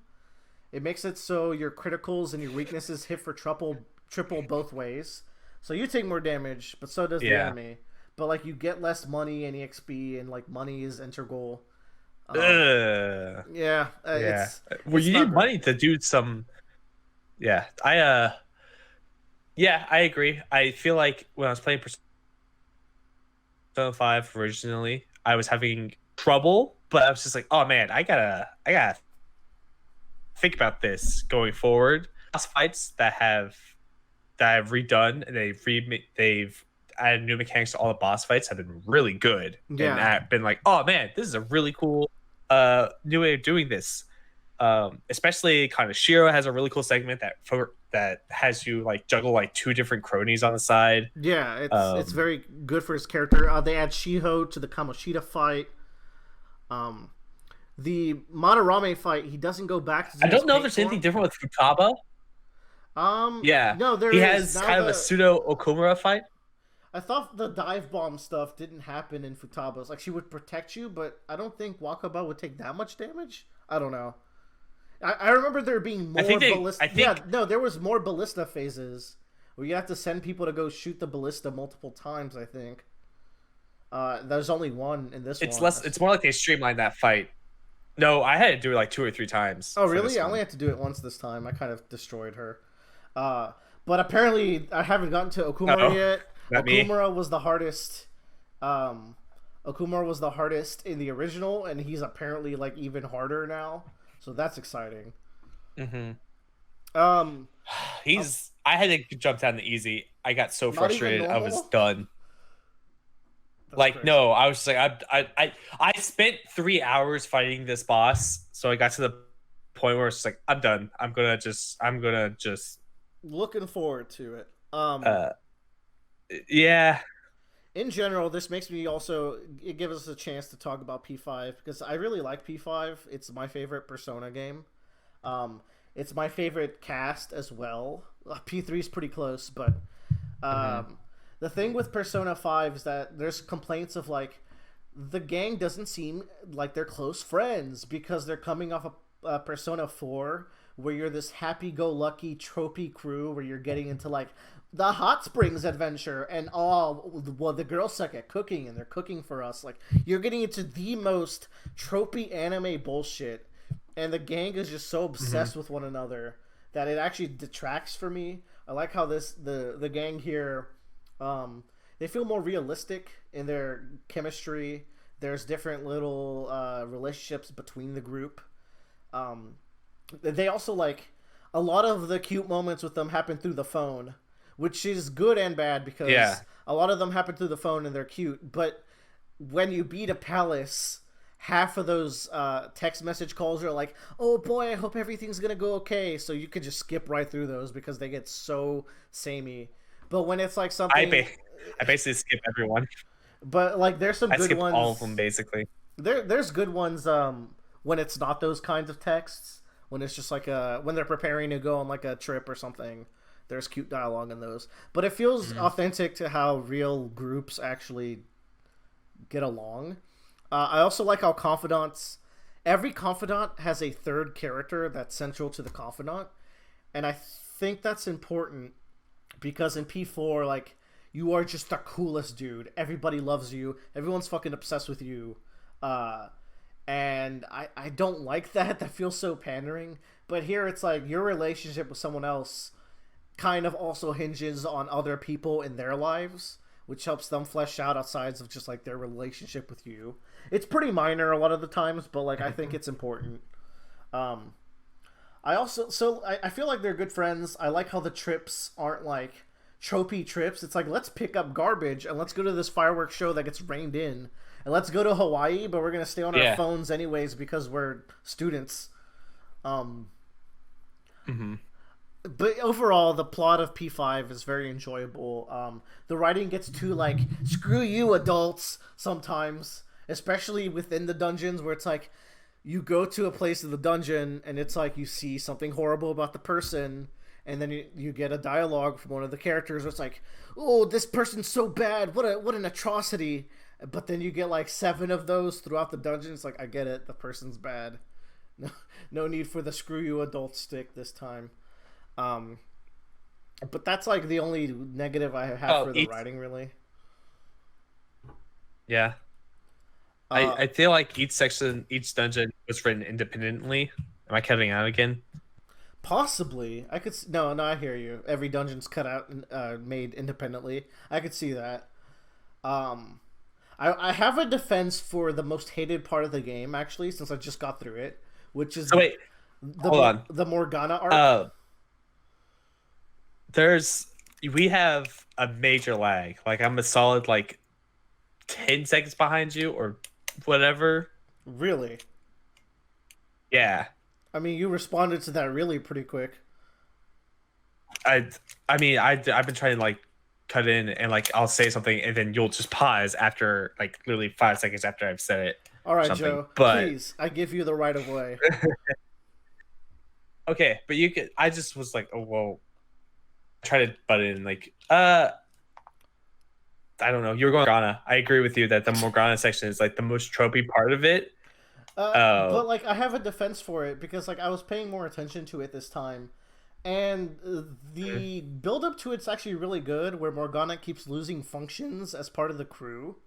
It makes it so your criticals and your weaknesses hit for triple both ways. So you take more damage, but so does the enemy. But like you get less money and EXP, and like money is integral. Well, you need money to do some. Yeah, I agree. I feel like when I was playing Persona 5 originally, I was having trouble, but I was just like, oh man, I gotta think about this going forward. Boss fights that I've redone, and they've added new mechanics to all the boss fights have been really good. Yeah. And I've been like, oh man, this is a really cool new way of doing this. Especially kind of Shiro has a really cool segment that has you like juggle like two different cronies on the side. Yeah, it's very good for his character. They add Shiho to the Kamoshida fight. The Madarame fight, he doesn't go back to. I don't know if there's anything different with Futaba. No, he has kind of a pseudo Okumura fight. I thought the dive bomb stuff didn't happen in Futaba's. Like, she would protect you, but I don't think Wakaba would take that much damage. I don't know. I remember there being more ballista. There was more ballista phases where you have to send people to go shoot the ballista multiple times, I think. There's only one in this one. It's more like they streamlined that fight. No, I had to do it like 2 or 3 times. Oh, really? I only had to do it once this time. I kind of destroyed her. But apparently I haven't gotten to Okumura yet. Okumura was the hardest. Okumura was the hardest in the original, and he's apparently like even harder now. So that's exciting. I had to jump down the easy. I got so frustrated. I was done. That's crazy. No, I was just like, I spent 3 hours fighting this boss, so I got to the point where it's like, I'm done. I'm gonna just looking forward to it. Yeah. In general, this makes me it gives us a chance to talk about P5, because I really like P5. It's my favorite Persona game. It's my favorite cast as well. P3 is pretty close, but the thing with Persona 5 is that there's complaints of like the gang doesn't seem like they're close friends, because they're coming off a Persona 4 where you're this happy-go-lucky tropey crew where you're getting into like the hot springs adventure and the girls suck at cooking and they're cooking for us. Like, you're getting into the most tropey anime bullshit, and the gang is just so obsessed with one another that it actually detracts for me. I like how the gang here, they feel more realistic in their chemistry. There's different little relationships between the group. They also, like, a lot of the cute moments with them happen through the phone, which is good and bad, because a lot of them happen through the phone and they're cute. But when you beat a palace, half of those text message calls are like, "Oh boy, I hope everything's gonna go okay." So you could just skip right through those because they get so samey. But when it's like something, I basically skip everyone. But like, there's some good ones. All of them basically. There's good ones when it's not those kinds of texts. When it's just like when they're preparing to go on like a trip or something. There's cute dialogue in those, but it feels authentic to how real groups actually get along. I also like how every confidant has a third character that's central to the confidant, and I think that's important because in P4, like, you are just the coolest dude. Everybody loves you. Everyone's fucking obsessed with you. And I don't like that. That feels so pandering. But here it's like your relationship with someone else kind of also hinges on other people in their lives, which helps them flesh out outside of just like their relationship with you. It's pretty minor a lot of the times, but like I think it's important. I feel like they're good friends. I like how the trips aren't like tropey trips. It's like, let's pick up garbage and let's go to this fireworks show that gets rained in, and let's go to Hawaii, but we're gonna stay on our phones anyways because we're students. But overall, the plot of P5 is very enjoyable. The writing gets too, like, screw you, adults, sometimes. Especially within the dungeons, where it's like, you go to a place in the dungeon, and it's like you see something horrible about the person, and then you get a dialogue from one of the characters where it's like, oh, this person's so bad, what an atrocity. But then you get, like, 7 of those throughout the dungeon. It's like, I get it, the person's bad. No need for the screw you, adult stick this time. But that's like the only negative I have for the writing, really. Yeah. I feel like each dungeon was written independently. Am I cutting out again? Possibly. I could no, I hear you. Every dungeon's cut out and made independently. I could see that. I have a defense for the most hated part of the game, actually, since I just got through it, which is the Morgana arc. We have a major lag. Like, I'm a solid, like, 10 seconds behind you or whatever. Really? Yeah. I mean, you responded to that really pretty quick. I've been trying to, like, cut in and, like, I'll say something and then you'll just pause after, like, literally 5 seconds after I've said it. All right, Joe. Please, I give you the right of way. Okay, but I just was like, oh, whoa. Try to butt in, like, I don't know. You were going Morgana. I agree with you that the Morgana section is like the most tropey part of it. But like, I have a defense for it because like I was paying more attention to it this time, and the build up to it's actually really good. Where Morgana keeps losing functions as part of the crew,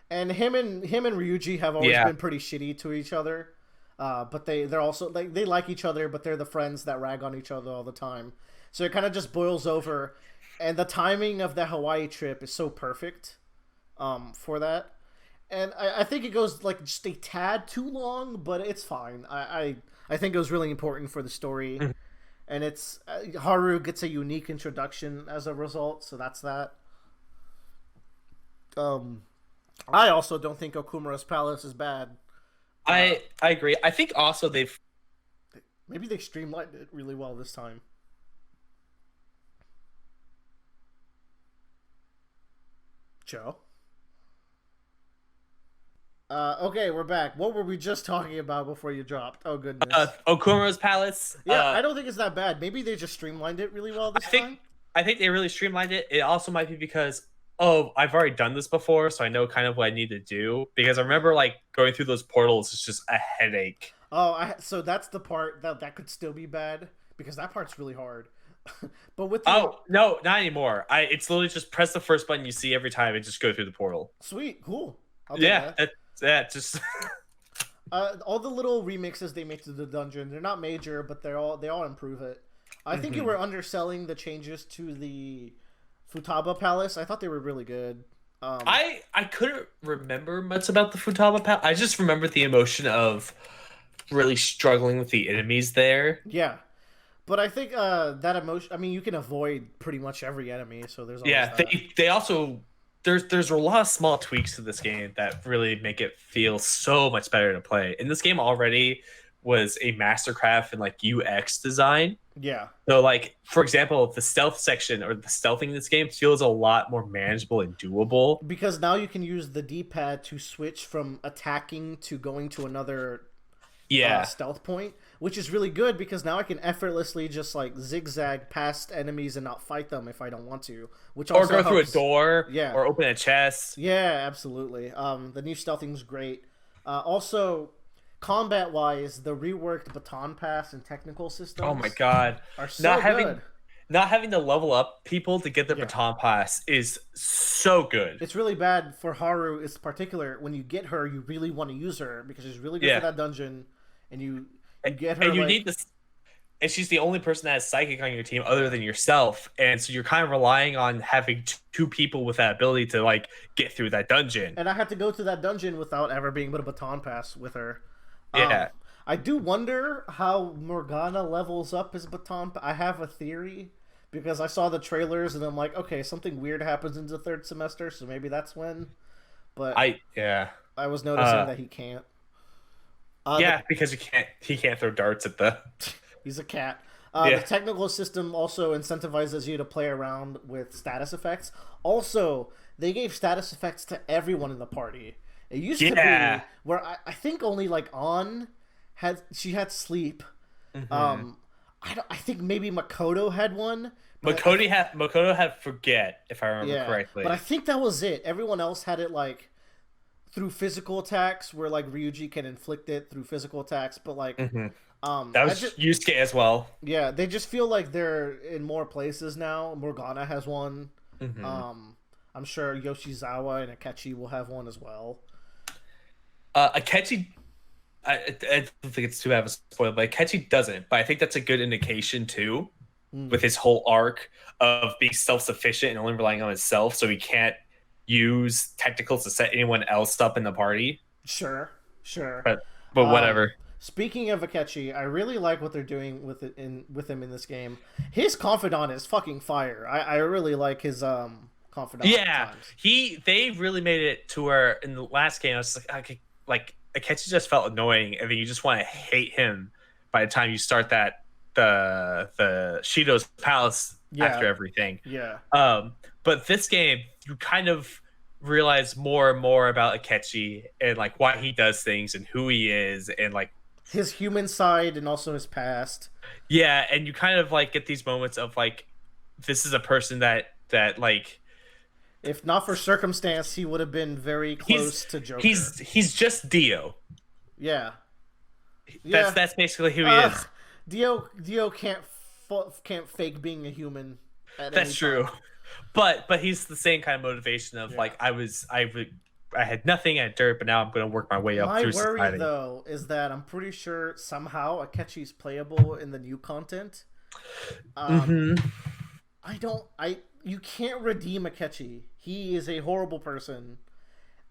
and him and Ryuji have always been pretty shitty to each other. But they're also they like each other, but they're the friends that rag on each other all the time. So it kind of just boils over, and the timing of the Hawaii trip is so perfect for that. And I think it goes like just a tad too long, but it's fine. I think it was really important for the story, and it's Haru gets a unique introduction as a result, so that's that. I also don't think Okumura's Palace is bad. I agree. I think also maybe they streamlined it really well this time. Joe? Okay, we're back. What were we just talking about before you dropped? Oh, goodness. Okumura's Palace. Yeah, I don't think it's that bad. Maybe they just streamlined it really well this time. I think they really streamlined it. It also might be because, I've already done this before, so I know kind of what I need to do. Because I remember, like, going through those portals is just a headache. So that's the part that could still be bad, because that part's really hard. But with no, not anymore. It's literally just press the first button you see every time and just go through the portal. Sweet, cool. Just all the little remixes they make to the dungeon, they're not major, but they all improve it. I think you were underselling the changes to the Futaba Palace. I thought they were really good. I couldn't remember much about the Futaba Palace. I just remembered the emotion of really struggling with the enemies there. Yeah. But I think that emotion, I mean, you can avoid pretty much every enemy, so there's always that. They also there's a lot of small tweaks to this game that really make it feel so much better to play. And this game already was a mastercraft in like UX design. Yeah. So like, for example, the stealth section or the stealthing in this game feels a lot more manageable and doable. Because now you can use the D-pad to switch from attacking to going to another stealth point, which is really good because now I can effortlessly just like zigzag past enemies and not fight them if I don't want to. Which also or go helps. through a door, or open a chest. Yeah, absolutely. The new stealthing is great. Also, combat-wise, the reworked baton pass and technical systems. Oh my god, are so good. Not having to level up people to get the baton pass is so good. It's really bad for Haru. It's particular when you get her, you really want to use her because she's really good for that dungeon, and you get her. And you need this. And she's the only person that has psychic on your team other than yourself, and so you're kind of relying on having two people with that ability to like get through that dungeon. And I had to go through that dungeon without ever being able to baton pass with her. Yeah. I do wonder how Morgana levels up his baton. I have a theory because I saw the trailers and I'm like, okay, something weird happens in the third semester, so maybe that's when. But I was noticing that he can't. Because he can't throw darts at the. He's a cat. The technical system also incentivizes you to play around with status effects. Also, they gave status effects to everyone in the party. It used to be where I think only like had sleep. Mm-hmm. I think maybe Makoto had one. Makoto had forget, if I remember correctly. But I think that was it. Everyone else had it like through physical attacks, where like Ryuji can inflict it through physical attacks. But like, that was Yusuke as well. Yeah, they just feel like they're in more places now. Morgana has one. Mm-hmm. I'm sure Yoshizawa and Akechi will have one as well. Akechi, I don't think it's too bad of a spoiler, but Akechi doesn't. But I think that's a good indication too, with his whole arc of being self-sufficient and only relying on himself, so he can't use technicals to set anyone else up in the party. Sure. But whatever. Speaking of Akechi, I really like what they're doing with him in this game. His confidant is fucking fire. I really like his confidant. Yeah, they really made it to where in the last game I was like Akechi just felt annoying, and then you just want to hate him by the time you start the Shido's palace after everything. Yeah. But this game, you kind of realize more and more about Akechi and like why he does things and who he is and like his human side and also his past. Yeah, and you kind of like get these moments of like, this is a person that like, if not for circumstance, he would have been very close to Joker. He's just Dio. Yeah. That's basically who he is. Dio can't fake being a human. That's true. But he's the same kind of motivation of like I had nothing at dirt, but now I'm going to work my way up through society. My worry though is that I'm pretty sure somehow Akechi's playable in the new content. You can't redeem Akechi. He is a horrible person.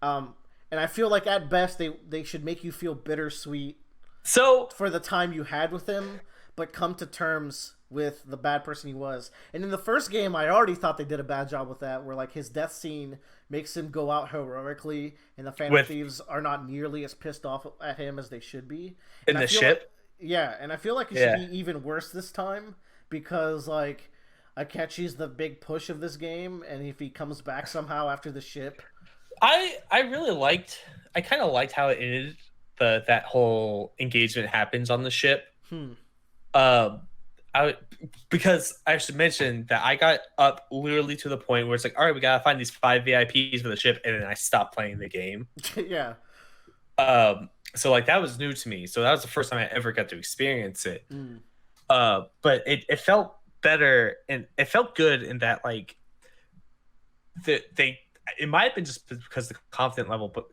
And I feel like at best they should make you feel bittersweet for the time you had with him, but come to terms with the bad person he was. And in the first game, I already thought they did a bad job with that, where like his death scene makes him go out heroically, and the Phantom Thieves are not nearly as pissed off at him as they should be. In the ship? And I feel like it should be even worse this time, because like Akechi's the big push of this game, and if he comes back somehow after the ship. I kind of liked how it ended. That whole engagement happens on the ship. Because I should mention that I got up literally to the point where it's like, all right, we gotta find these 5 VIPs for the ship, and then I stopped playing the game. Yeah. So like that was new to me. So that was the first time I ever got to experience it. But it felt better, and it felt good in that like it might have been just because the confidant level, but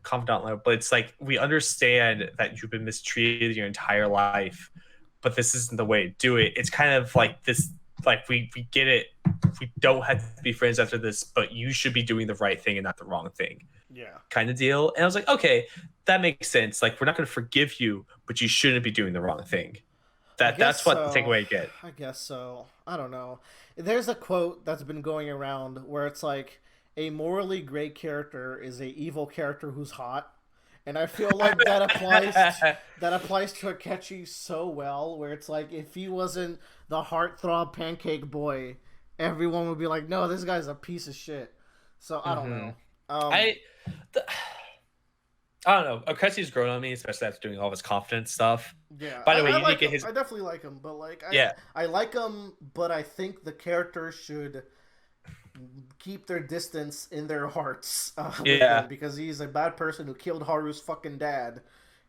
it's like we understand that you've been mistreated your entire life, but this isn't the way to do it. It's kind of like this, like we get it. We don't have to be friends after this, but you should be doing the right thing and not the wrong thing. Yeah. Kind of deal. And I was like, okay, that makes sense. Like we're not going to forgive you, but you shouldn't be doing the wrong thing. That's what the takeaway I get. I guess so. I don't know. There's a quote that's been going around where it's like, a morally gray character is a evil character who's hot. And I feel like that applies to Akechi so well, where it's like if he wasn't the heartthrob pancake boy, everyone would be like, "No, this guy's a piece of shit." So I don't know. I don't know. Akechi's grown on me, especially after doing all his confidence stuff. Yeah. By the way, I you like need to get him. his. I definitely like him, but like, Yeah. I like him, but I think the character should keep their distance in their hearts with him, because he's a bad person who killed Haru's fucking dad.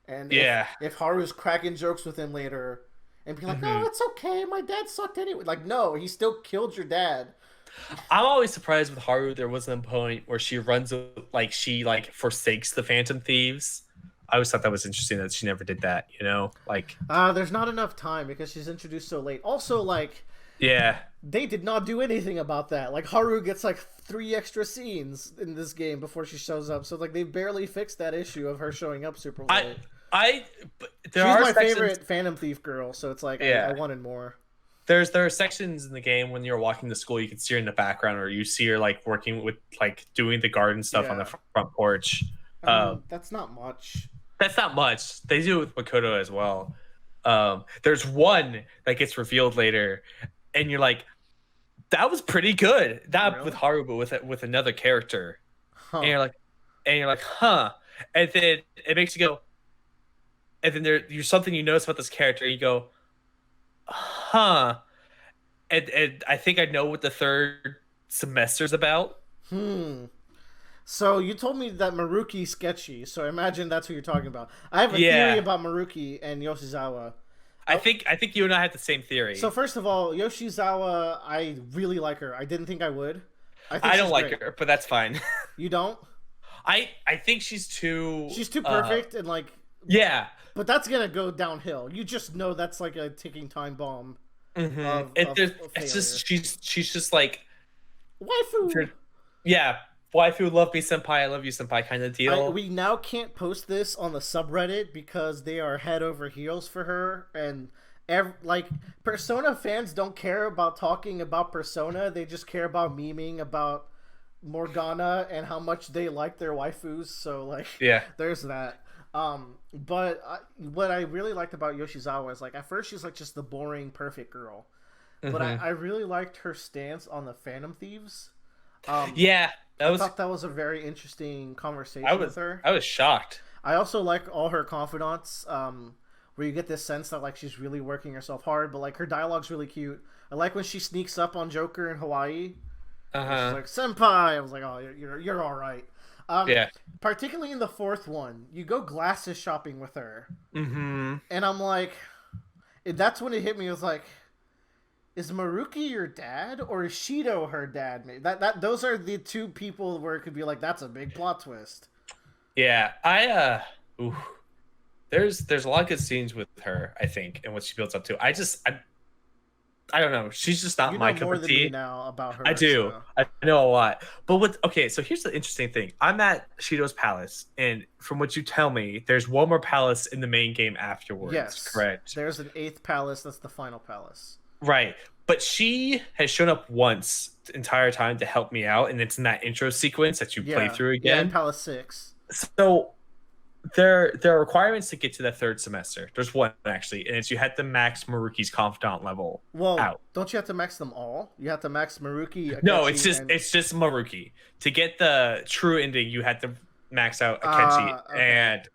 And if Haru's cracking jokes with him later and be like, "No, it's okay, my dad sucked anyway," like, no, he still killed your dad. I'm always surprised with Haru. There wasn't a point where she runs like she forsakes the Phantom Thieves. I always thought that was interesting that she never did that. You know, like there's not enough time because she's introduced so late. Also, like, they did not do anything about that. Like, Haru gets like 3 extra scenes in this game before she shows up, so like they barely fixed that issue of her showing up super late. She's my favorite Phantom Thief girl, so it's like I wanted more. There are sections in the game when you're walking to school, you can see her in the background, or you see her like working with like doing the garden stuff on the front porch. That's not much. That's not much. They do it with Makoto as well. There's one that gets revealed later, and you're like, that was pretty good. Not with Haru, but with another character. And you're like, huh. And then it makes you go, and then there's something you notice about this character, and you go, huh. And I think I know what the third semester's about. So you told me that Maruki's sketchy, so I imagine that's what you're talking about. I have a theory about Maruki and Yoshizawa. I think you and I have the same theory. So first of all, Yoshizawa, I really like her. I didn't think I would. I don't like her, but that's fine. You don't? I think she's too perfect and like... Yeah. But that's going to go downhill. You just know that's like a ticking time bomb. It's just she's just like... Waifu! Yeah. Waifu, love me senpai, I love you senpai kind of deal. We now can't post this on the subreddit because they are head over heels for her, and like Persona fans don't care about talking about Persona, they just care about memeing about Morgana and how much they like their waifus, so like there's that. But what I really liked about Yoshizawa is like at first she's like just the boring perfect girl, but I really liked her stance on the Phantom Thieves. I thought that was a very interesting conversation with her. I was shocked. I also like all her confidants, where you get this sense that like she's really working herself hard, but like her dialogue's really cute. I like when she sneaks up on Joker in Hawaii. She's like, "Senpai!" I was like, "Oh, you're all right." Particularly in the 4th one, you go glasses shopping with her, and I'm like, that's when it hit me. It was like, is Maruki your dad, or is Shido her dad? Those are the two people where it could be like, that's a big plot twist. Yeah, there's a lot of good scenes with her, I think, and what she builds up to. I don't know. She's just not my cup of tea. Now about her. I do. So. I know a lot. But so here's the interesting thing. I'm at Shido's palace, and from what you tell me, there's one more palace in the main game afterwards. Yes, correct. There's an 8th palace. That's the final palace. Right. But she has shown up once the entire time to help me out, and it's in that intro sequence that you play through again. Yeah, in Palace 6. So there are requirements to get to that 3rd semester. There's one, actually, and it's you have to max Maruki's confidant level out. Don't you have to max them all? You have to max Maruki, Akechi, No, it's just Maruki. To get the true ending, you had to max out Akechi and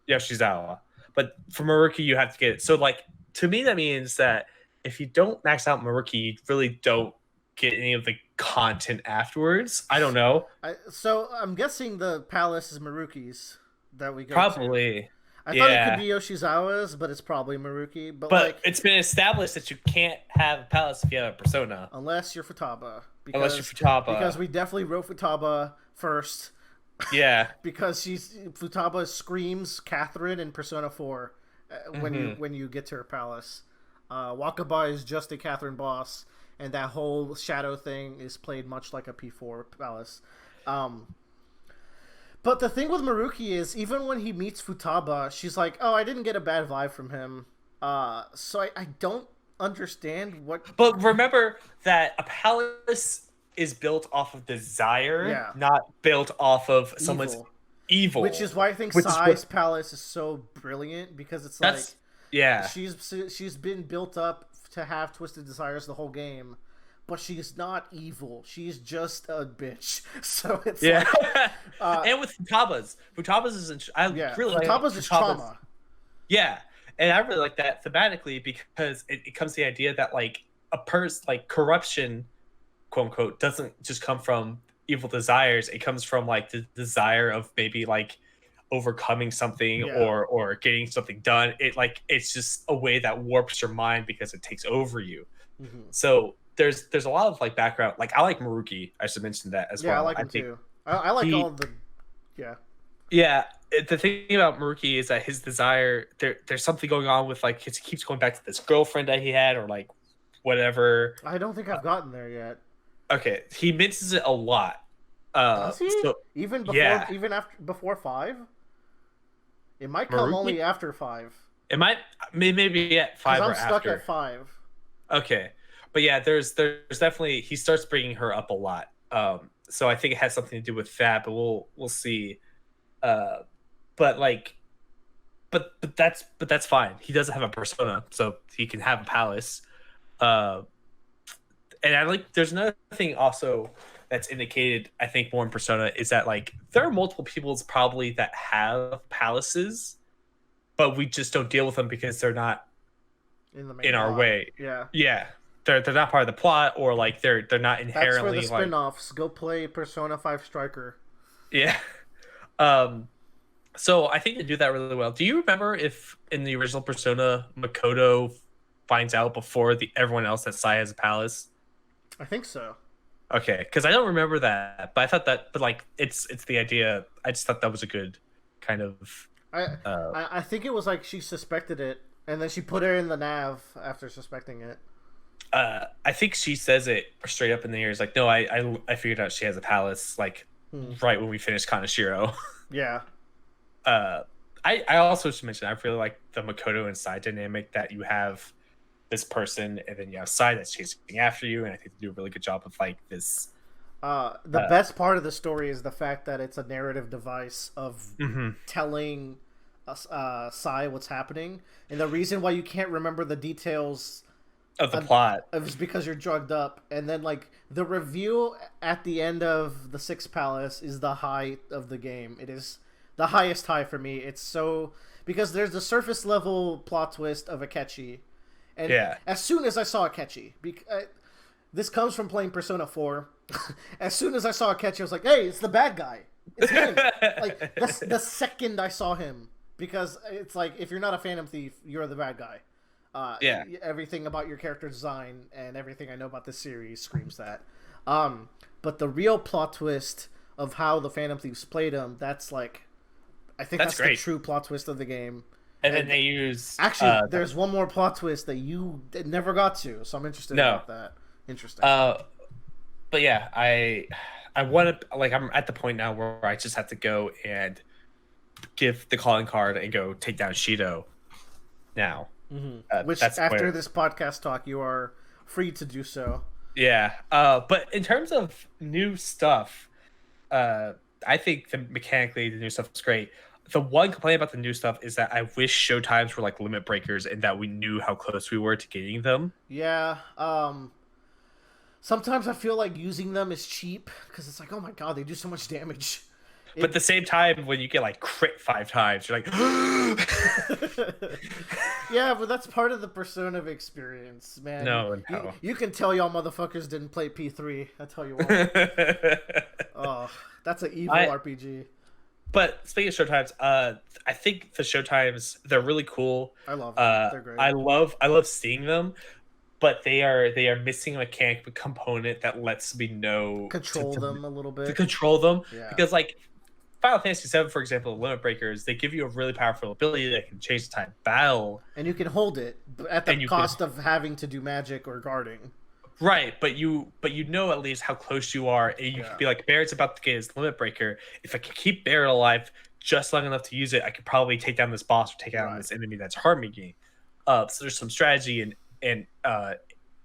Yoshizawa. But for Maruki, you have to get it. So, like, to me, that means that if you don't max out Maruki, you really don't get any of the content afterwards. I don't know. So I'm guessing the palace is Maruki's that we go probably. To. I thought it could be Yoshizawa's, but it's probably Maruki. But like, it's been established that you can't have a palace if you have a Persona. Unless you're Futaba. Because we definitely wrote Futaba first. Yeah. Because Futaba screams Catherine in Persona 4 when you get to her palace. Wakaba is just a Catherine boss, and that whole shadow thing is played much like a P4 palace. But the thing with Maruki is, even when he meets Futaba, she's like, "Oh, I didn't get a bad vibe from him." So I don't understand what. But remember that a palace is built off of desire, Yeah. not built off of someone's evil. Which is why I think Sai's palace is so brilliant, because it's like she's been built up to have twisted desires the whole game, but she's not evil. She's just a bitch. So it's like, and with Futaba's is Futaba's is trauma. Yeah, and I really like that thematically, because it comes to the idea that like a person, like corruption, quote unquote, doesn't just come from evil desires. It comes from like the desire of maybe like overcoming something or getting something done. It's just a way that warps your mind because it takes over you. Mm-hmm. So there's a lot of like background. Like I like Maruki. I should mention that as well. Yeah, I like him too. I like all of the Yeah, the thing about Maruki is that his desire, there's something going on with like he keeps going back to this girlfriend that he had, or like whatever. I don't think I've gotten there yet. Okay, he mentions it a lot. Does he? So, even before 5? It might come Maruki? only after 5. It might maybe at 5 or I'm after. stuck at 5. Okay, but yeah, there's definitely, he starts bringing her up a lot. So I think it has something to do with that, but we'll see. But that's fine. He doesn't have a persona, so he can have a palace. And I like, there's another thing also that's indicated, I think, more in Persona, is that like there are multiple peoples probably that have palaces, but we just don't deal with them because they're not in our way. Yeah. They're not part of the plot, or like they're not inherently. That's for the spin-offs. Go play Persona 5 Striker. Yeah. So I think they do that really well. Do you remember if in the original Persona, Makoto finds out before everyone else that Sai has a palace? I think so. Okay, because I don't remember that, but I thought that, but like it's the idea. I just thought that was a good kind of. I think it was like she suspected it, and then she put her in the nav after suspecting it. I think she says it straight up in the ears, like, no, I figured out she has a palace, like right when we finished Kaneshiro. Yeah. I also should mention, I really like the Makoto and Sai dynamic, that you have this person and then you have Sai that's chasing after you, and I think they do a really good job of like this. The best part of the story is the fact that it's a narrative device of telling Sai what's happening, and the reason why you can't remember the details of the plot is because you're drugged up. And then like the review at the end of the Sixth Palace is the height of the game. It is the highest high for me. It's so, because there's the surface level plot twist of Akechi, and as soon as I saw Akechi, this comes from playing Persona 4. As soon as I saw Akechi, I was like, hey, it's the bad guy. It's him. Like the second I saw him, because it's like, if you're not a Phantom Thief, you're the bad guy. Everything about your character design and everything I know about this series screams that. But the real plot twist of how the Phantom Thieves played him, that's like, I think that's the true plot twist of the game. And then they use... Actually, there's one more plot twist that you never got to, so I'm interested about that. Interesting. But yeah, I want to, like, I'm at the point now where I just have to go and give the calling card and go take down Shido now. Which, after this podcast talk, you are free to do so. Yeah. But in terms of new stuff, I think mechanically the new stuff is great. The one complaint about the new stuff is that I wish showtimes were like limit breakers, and that we knew how close we were to getting them. Yeah. Sometimes I feel like using them is cheap, because it's like, oh my god, they do so much damage. But at the same time, when you get like crit 5 times, you're like, yeah, but that's part of the Persona experience, man. No. You can tell y'all motherfuckers didn't play P3. I tell you what. Oh, that's an evil RPG. But speaking of showtimes, I think the showtimes, they're really cool. I love them. They're great. I love seeing them, but they are missing a mechanic component that lets me know control them a little bit. To control them, yeah. Because like Final Fantasy VII, for example, limit breakers, they give you a really powerful ability that can change the time of battle, and you can hold it at the cost of having to do magic or guarding. Right, but you know at least how close you are, and you can be like, Barrett's about to get his limit breaker. If I can keep Barrett alive just long enough to use it, I could probably take down this boss or take down this enemy that's harming me. So there's some strategy and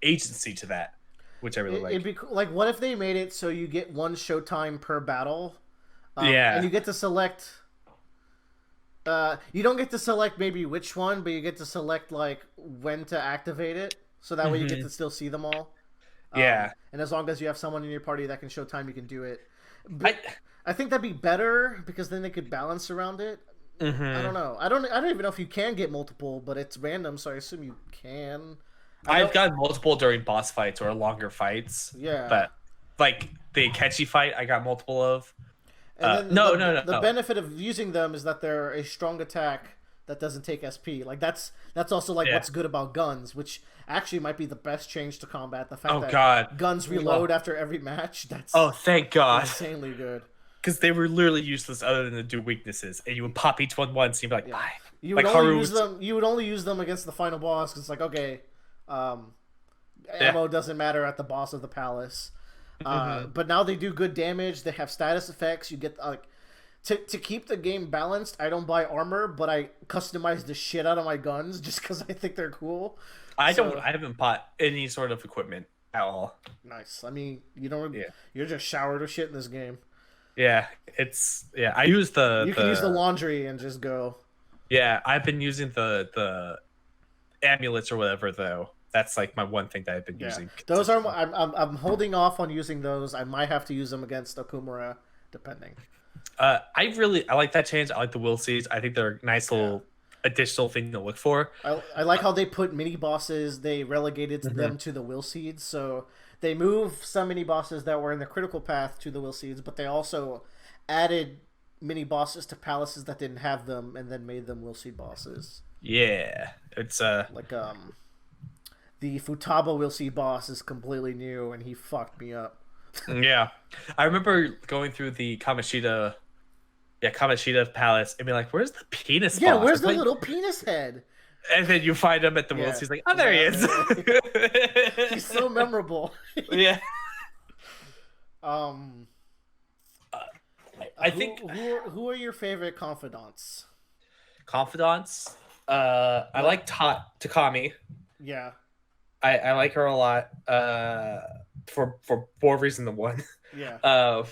agency to that. which I really like. It'd be like, what if they made it so you get one showtime per battle? Yeah. And you get to select. You don't get to select maybe which one, but you get to select like when to activate it, so that way you get to still see them all. Yeah. And as long as you have someone in your party that can show time, you can do it. But I think that'd be better because then they could balance around it. I don't know. I don't even know if you can get multiple, but it's random, so I assume you can. I've gotten multiple during boss fights or longer fights. Yeah. But like the Akechi fight, I got multiple of. And then the benefit of using them is that they're a strong attack that doesn't take SP. Like that's also like what's good about guns, which actually might be the best change to combat. The fact that guns reload after every match. That's thank God, insanely good. Because they were literally useless other than to do weaknesses, and you would pop each one once, and you'd be like, bye. You would only use them. You would only use them against the final boss because it's like ammo doesn't matter at the boss of the palace. But now they do good damage. They have status effects. You get like to keep the game balanced. I don't buy armor, but I customize the shit out of my guns just because I think they're cool. I haven't bought any sort of equipment at all. Nice. I mean, you're just showered with shit in this game. Yeah, I use You can use the laundry and just go. Yeah, I've been using the amulets or whatever though. That's like my one thing that I've been using. Those are I'm holding off on using those. I might have to use them against Okumura, depending. I like that change. I like the will seeds. I think they're a nice little additional thing to look for. I like how they put mini bosses. They relegated them to the will seeds, so they move some mini bosses that were in the critical path to the will seeds, but they also added mini bosses to palaces that didn't have them, and then made them will seed bosses. Yeah, it's like the Futaba will seed boss is completely new, and he fucked me up. Yeah, I remember going through the Kamoshida palace and be like, "Where's the penis boss? Yeah, where's the little penis head?" And then you find him at the world. He's like, "Oh, there he is." He's so memorable. Yeah. I think who are your favorite confidants? Confidants? I like Takami. Yeah. I like her a lot. For more reason than one. Yeah.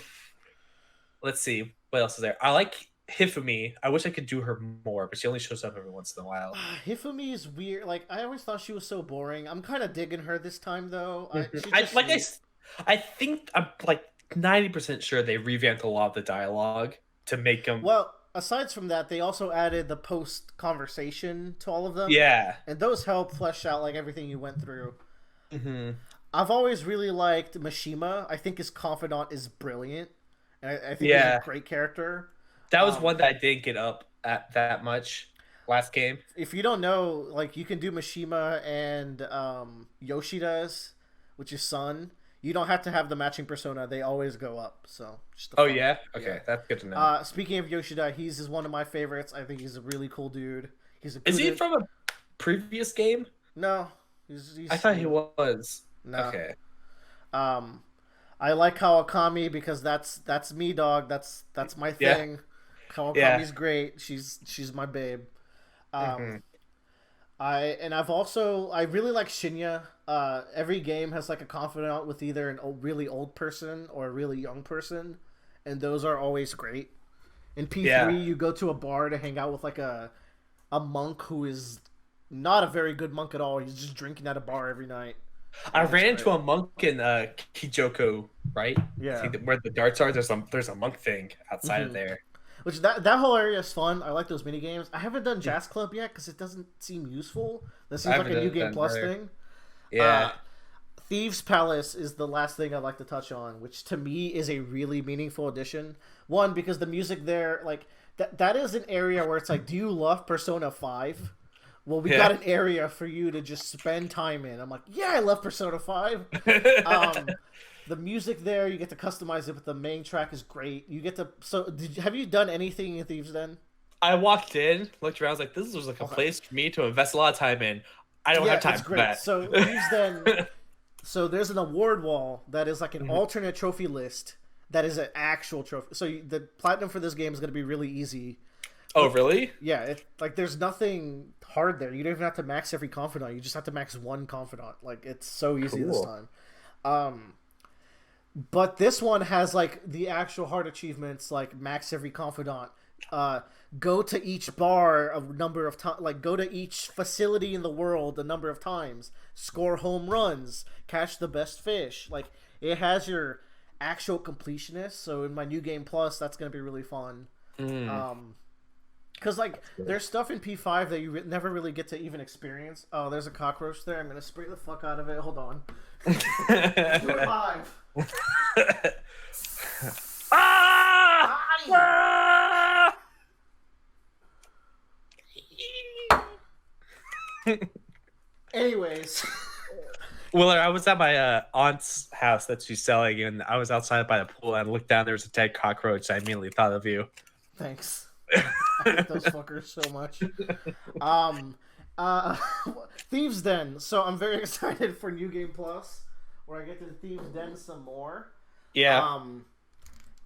Let's see. What else is there? I like Hifumi. I wish I could do her more, but she only shows up every once in a while. Hifumi is weird. Like, I always thought she was so boring. I'm kind of digging her this time, though. I think I'm like 90% sure they revamped a lot of the dialogue to make them. Well, aside from that, they also added the post conversation to all of them. Yeah, and those help flesh out like everything you went through. Mm-hmm. I've always really liked Mishima. I think his confidant is brilliant. And I think he's a great character. That was one that I didn't get up at that much last game. If you don't know, like, you can do Mishima and Yoshida's, which is Sun. You don't have to have the matching persona. They always go up. So. Okay, that's good to know. Speaking of Yoshida, he's one of my favorites. I think he's a really cool dude. Is he from a previous game? No. I thought he was. No. Okay. I like Kawakami because that's me, dog. That's my thing. Yeah. Kawakami's great. She's my babe. I really like Shinya. Every game has like a confidant with either a really old person or a really young person, and those are always great. In P3, you go to a bar to hang out with like a monk who is not a very good monk at all. He's just drinking at a bar every night. I ran into a monk in Kijoko, right? Yeah. I think where the darts are, there's a monk thing outside of there. Which that whole area is fun. I like those mini games. I haven't done Jazz Club yet because it doesn't seem useful. That seems like a New Game Plus thing. Yeah. Thieves Palace is the last thing I'd like to touch on, which to me is a really meaningful addition. One, because the music there, like that is an area where it's like, do you love Persona 5? Well, we got an area for you to just spend time in. I'm like, yeah, I love Persona 5. The music there, you get to customize it, but the main track is great. You get to... So, have you done anything in Thieves Den? I walked in, looked around, I was like, this was like a place for me to invest a lot of time in. I don't have time for that. So, Thieves Den... So, there's an award wall that is like an alternate trophy list that is an actual trophy. So, the platinum for this game is going to be really easy. Oh, really? Yeah, there's nothing hard there. You don't even have to max every confidant. You just have to max one confidant. Like, it's so easy this time. But this one has like the actual hard achievements, like max every confidant, go to each bar a number of times, like go to each facility in the world a number of times, score home runs, catch the best fish. Like it has your actual completionist. So in my new game plus, that's gonna be really fun. Because like there's stuff in P5 that you never really get to even experience. Oh, there's a cockroach there. I'm gonna spray the fuck out of it. Hold on. Do it live. Ah! Ah! Anyways, Willard, I was at my aunt's house that she's selling, and I was outside by the pool, and I looked down. There was a dead cockroach. I immediately thought of you. thanks. I hate those fuckers so much. Thieves Den. So I'm very excited for New Game Plus, where I get to Thieves Den some more. Yeah.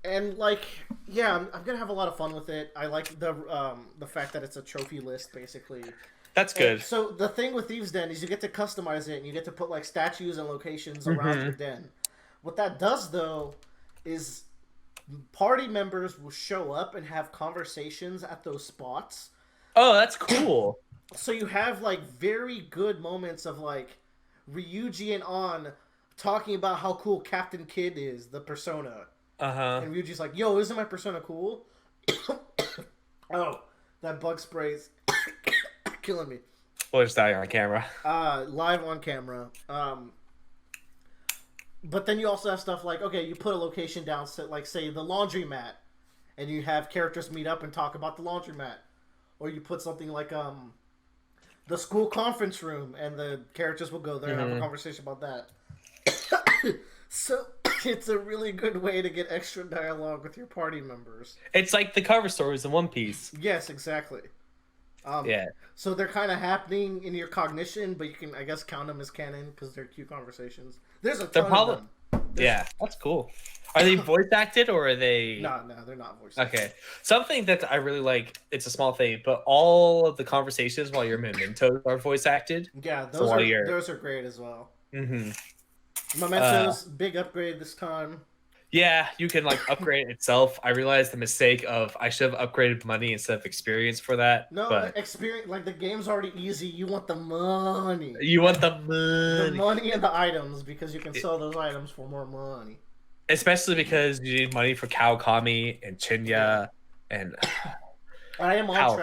And like, yeah, I'm gonna have a lot of fun with it. I like the fact that it's a trophy list, basically. That's good. And so the thing with Thieves Den is you get to customize it, and you get to put like statues and locations around your den. What that does, though, is party members will show up and have conversations at those spots. Oh, that's cool. So you have like very good moments of like Ryuji and An talking about how cool Captain Kid is, the persona. And Ryuji's like, yo, isn't my persona cool? Oh, that bug spray's killing me. We'll just die on camera. Live on camera. But then you also have stuff like, okay, you put a location down, like say the laundromat, and you have characters meet up and talk about the laundromat. Or you put something like the school conference room, and the characters will go there and have a conversation about that. So it's a really good way to get extra dialogue with your party members. It's like the cover stories in One Piece. Yes, exactly. Yeah. So they're kind of happening in your cognition, but you can, I guess, count them as canon because they're cute conversations. There's a ton of them. Yeah, that's cool. Are they voice acted or are they? No, they're not voice acted. Okay. Something that I really like, it's a small thing, but all of the conversations while you're Mementos are voice acted. Yeah, those are great as well. Mementos, big upgrade this time. Yeah, you can like upgrade itself. I realized the mistake of I should have upgraded money instead of experience for that. No, but the experience, like the game's already easy. You want the money. You want the money. The money and the items because you can sell those items for more money. Especially because you need money for Kawakami and Chinya and. I am on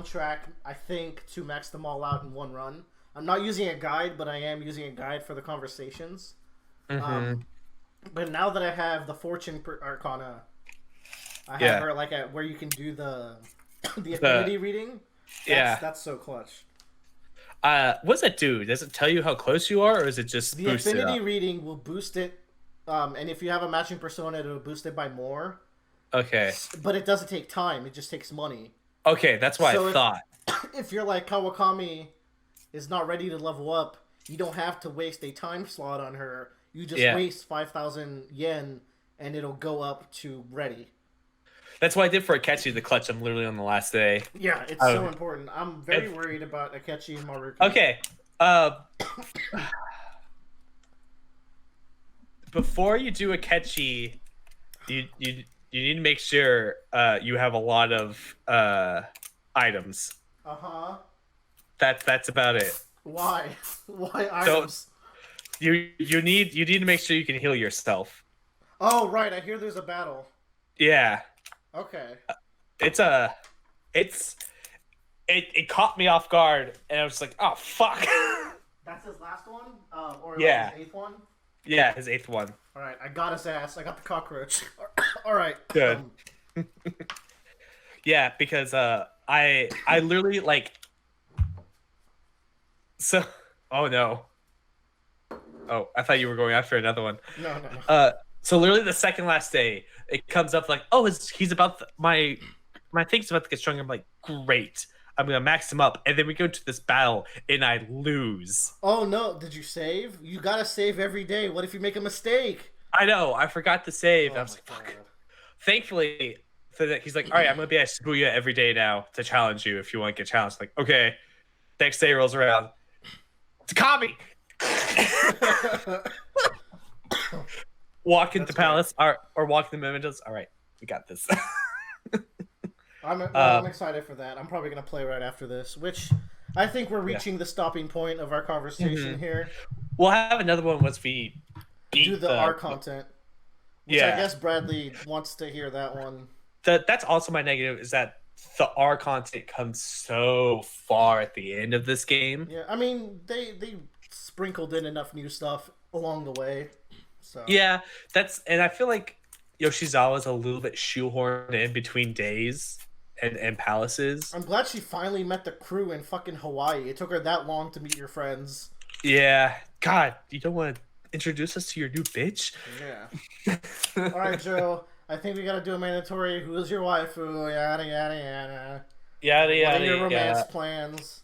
track. I think, to max them all out in one run. I'm not using a guide, but I am using a guide for the conversations. But now that I have the Fortune Arcana, I have her like at where you can do the affinity reading. That's so clutch. What's that do? Does it tell you how close you are, or is it just the affinity reading will boost it? And if you have a matching persona, it'll boost it by more. Okay. But it doesn't take time; it just takes money. Okay, that's why I thought. If you're like Kawakami is not ready to level up, you don't have to waste a time slot on her. You just waste 5,000 yen, and it'll go up to ready. That's what I did for Akechi, the clutch. I'm literally on the last day. Yeah, it's so important. I'm very worried about Akechi and Maruki. Okay. Before you do Akechi, you need to make sure you have a lot of items. That's about it. Why? Why items? So, you need to make sure you can heal yourself. Oh right, I hear there's a battle. Yeah. Okay. It caught me off guard, and I was like, oh fuck. That's his last one, or his 8th one. Yeah, his 8th one. All right, I got his ass. I got the cockroach. All right. Good. Yeah, because I literally like. So, oh no. Oh, I thought you were going after another one. No. So literally the second last day, it comes up like, oh, he's about my thing's about to get stronger. I'm like, great. I'm gonna max him up, and then we go to this battle, and I lose. Oh no! Did you save? You gotta save every day. What if you make a mistake? I know. I forgot to save. I was like, God. fuck. Thankfully, for that, he's like, all right, I'm gonna be at Shibuya every day now to challenge you if you want to get challenged. Like, okay. Next day rolls around. Takami, Walk into Palace or walk the Mementos. All right, we got this. I'm excited for that. I'm probably gonna play right after this, which I think we're reaching the stopping point of our conversation here. We'll have another one once we do the R content. Which I guess Bradley wants to hear that one. That's also my negative, is that the R content comes so far at the end of this game. Yeah, I mean they sprinkled in enough new stuff along the way. So yeah, and I feel like Yoshizawa's a little bit shoehorned in between days and palaces. I'm glad she finally met the crew in fucking Hawaii. It took her that long to meet your friends. Yeah, God, you don't want to introduce us to your new bitch? Yeah. All right, Joe. I think we gotta do a mandatory. Who's your waifu? Yada yada yada. Yada yada. What are your romance plans?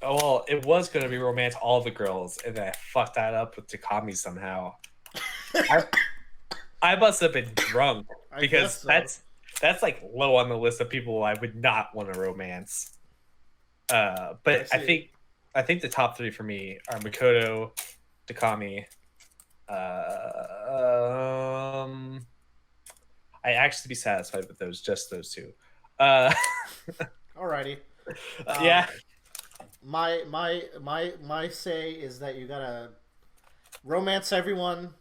Oh well, it was gonna be romance all the girls, and then I fucked that up with Takami somehow. I must have been drunk because that's like low on the list of people I would not want to romance. But I think the top three for me are Mikoto, Takami. I actually be satisfied with just those two. Alrighty. Yeah. My say is that you gotta romance everyone.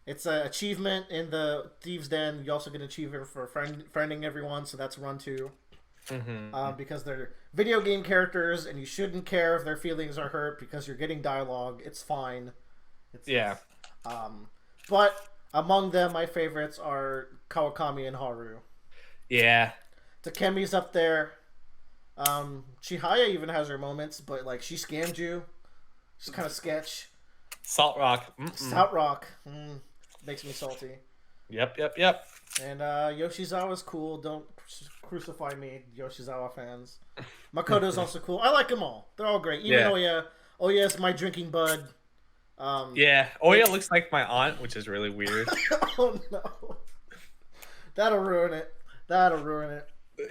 It's an achievement in the Thieves' Den. You also get an achievement for friending everyone, so that's run 2. Because they're video game characters, and you shouldn't care if their feelings are hurt because you're getting dialogue. It's fine. But among them, my favorites are Kawakami and Haru. Yeah. Takemi's up there. Chihaya even has her moments, but like she scammed you. She's kind of sketch. Salt Rock. Salt Rock. Makes me salty. Yep. And Yoshizawa's cool. Don't crucify me, Yoshizawa fans. Makoto's also cool. I like them all. They're all great. Even Oya. Oya's my drinking bud. Oya looks like my aunt, which is really weird. Oh no. That'll ruin it.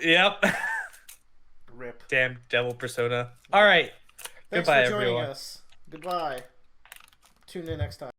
Yep. Rip. Damn devil persona. All right. Thanks Goodbye, for joining everyone. us. Goodbye. Tune in next time.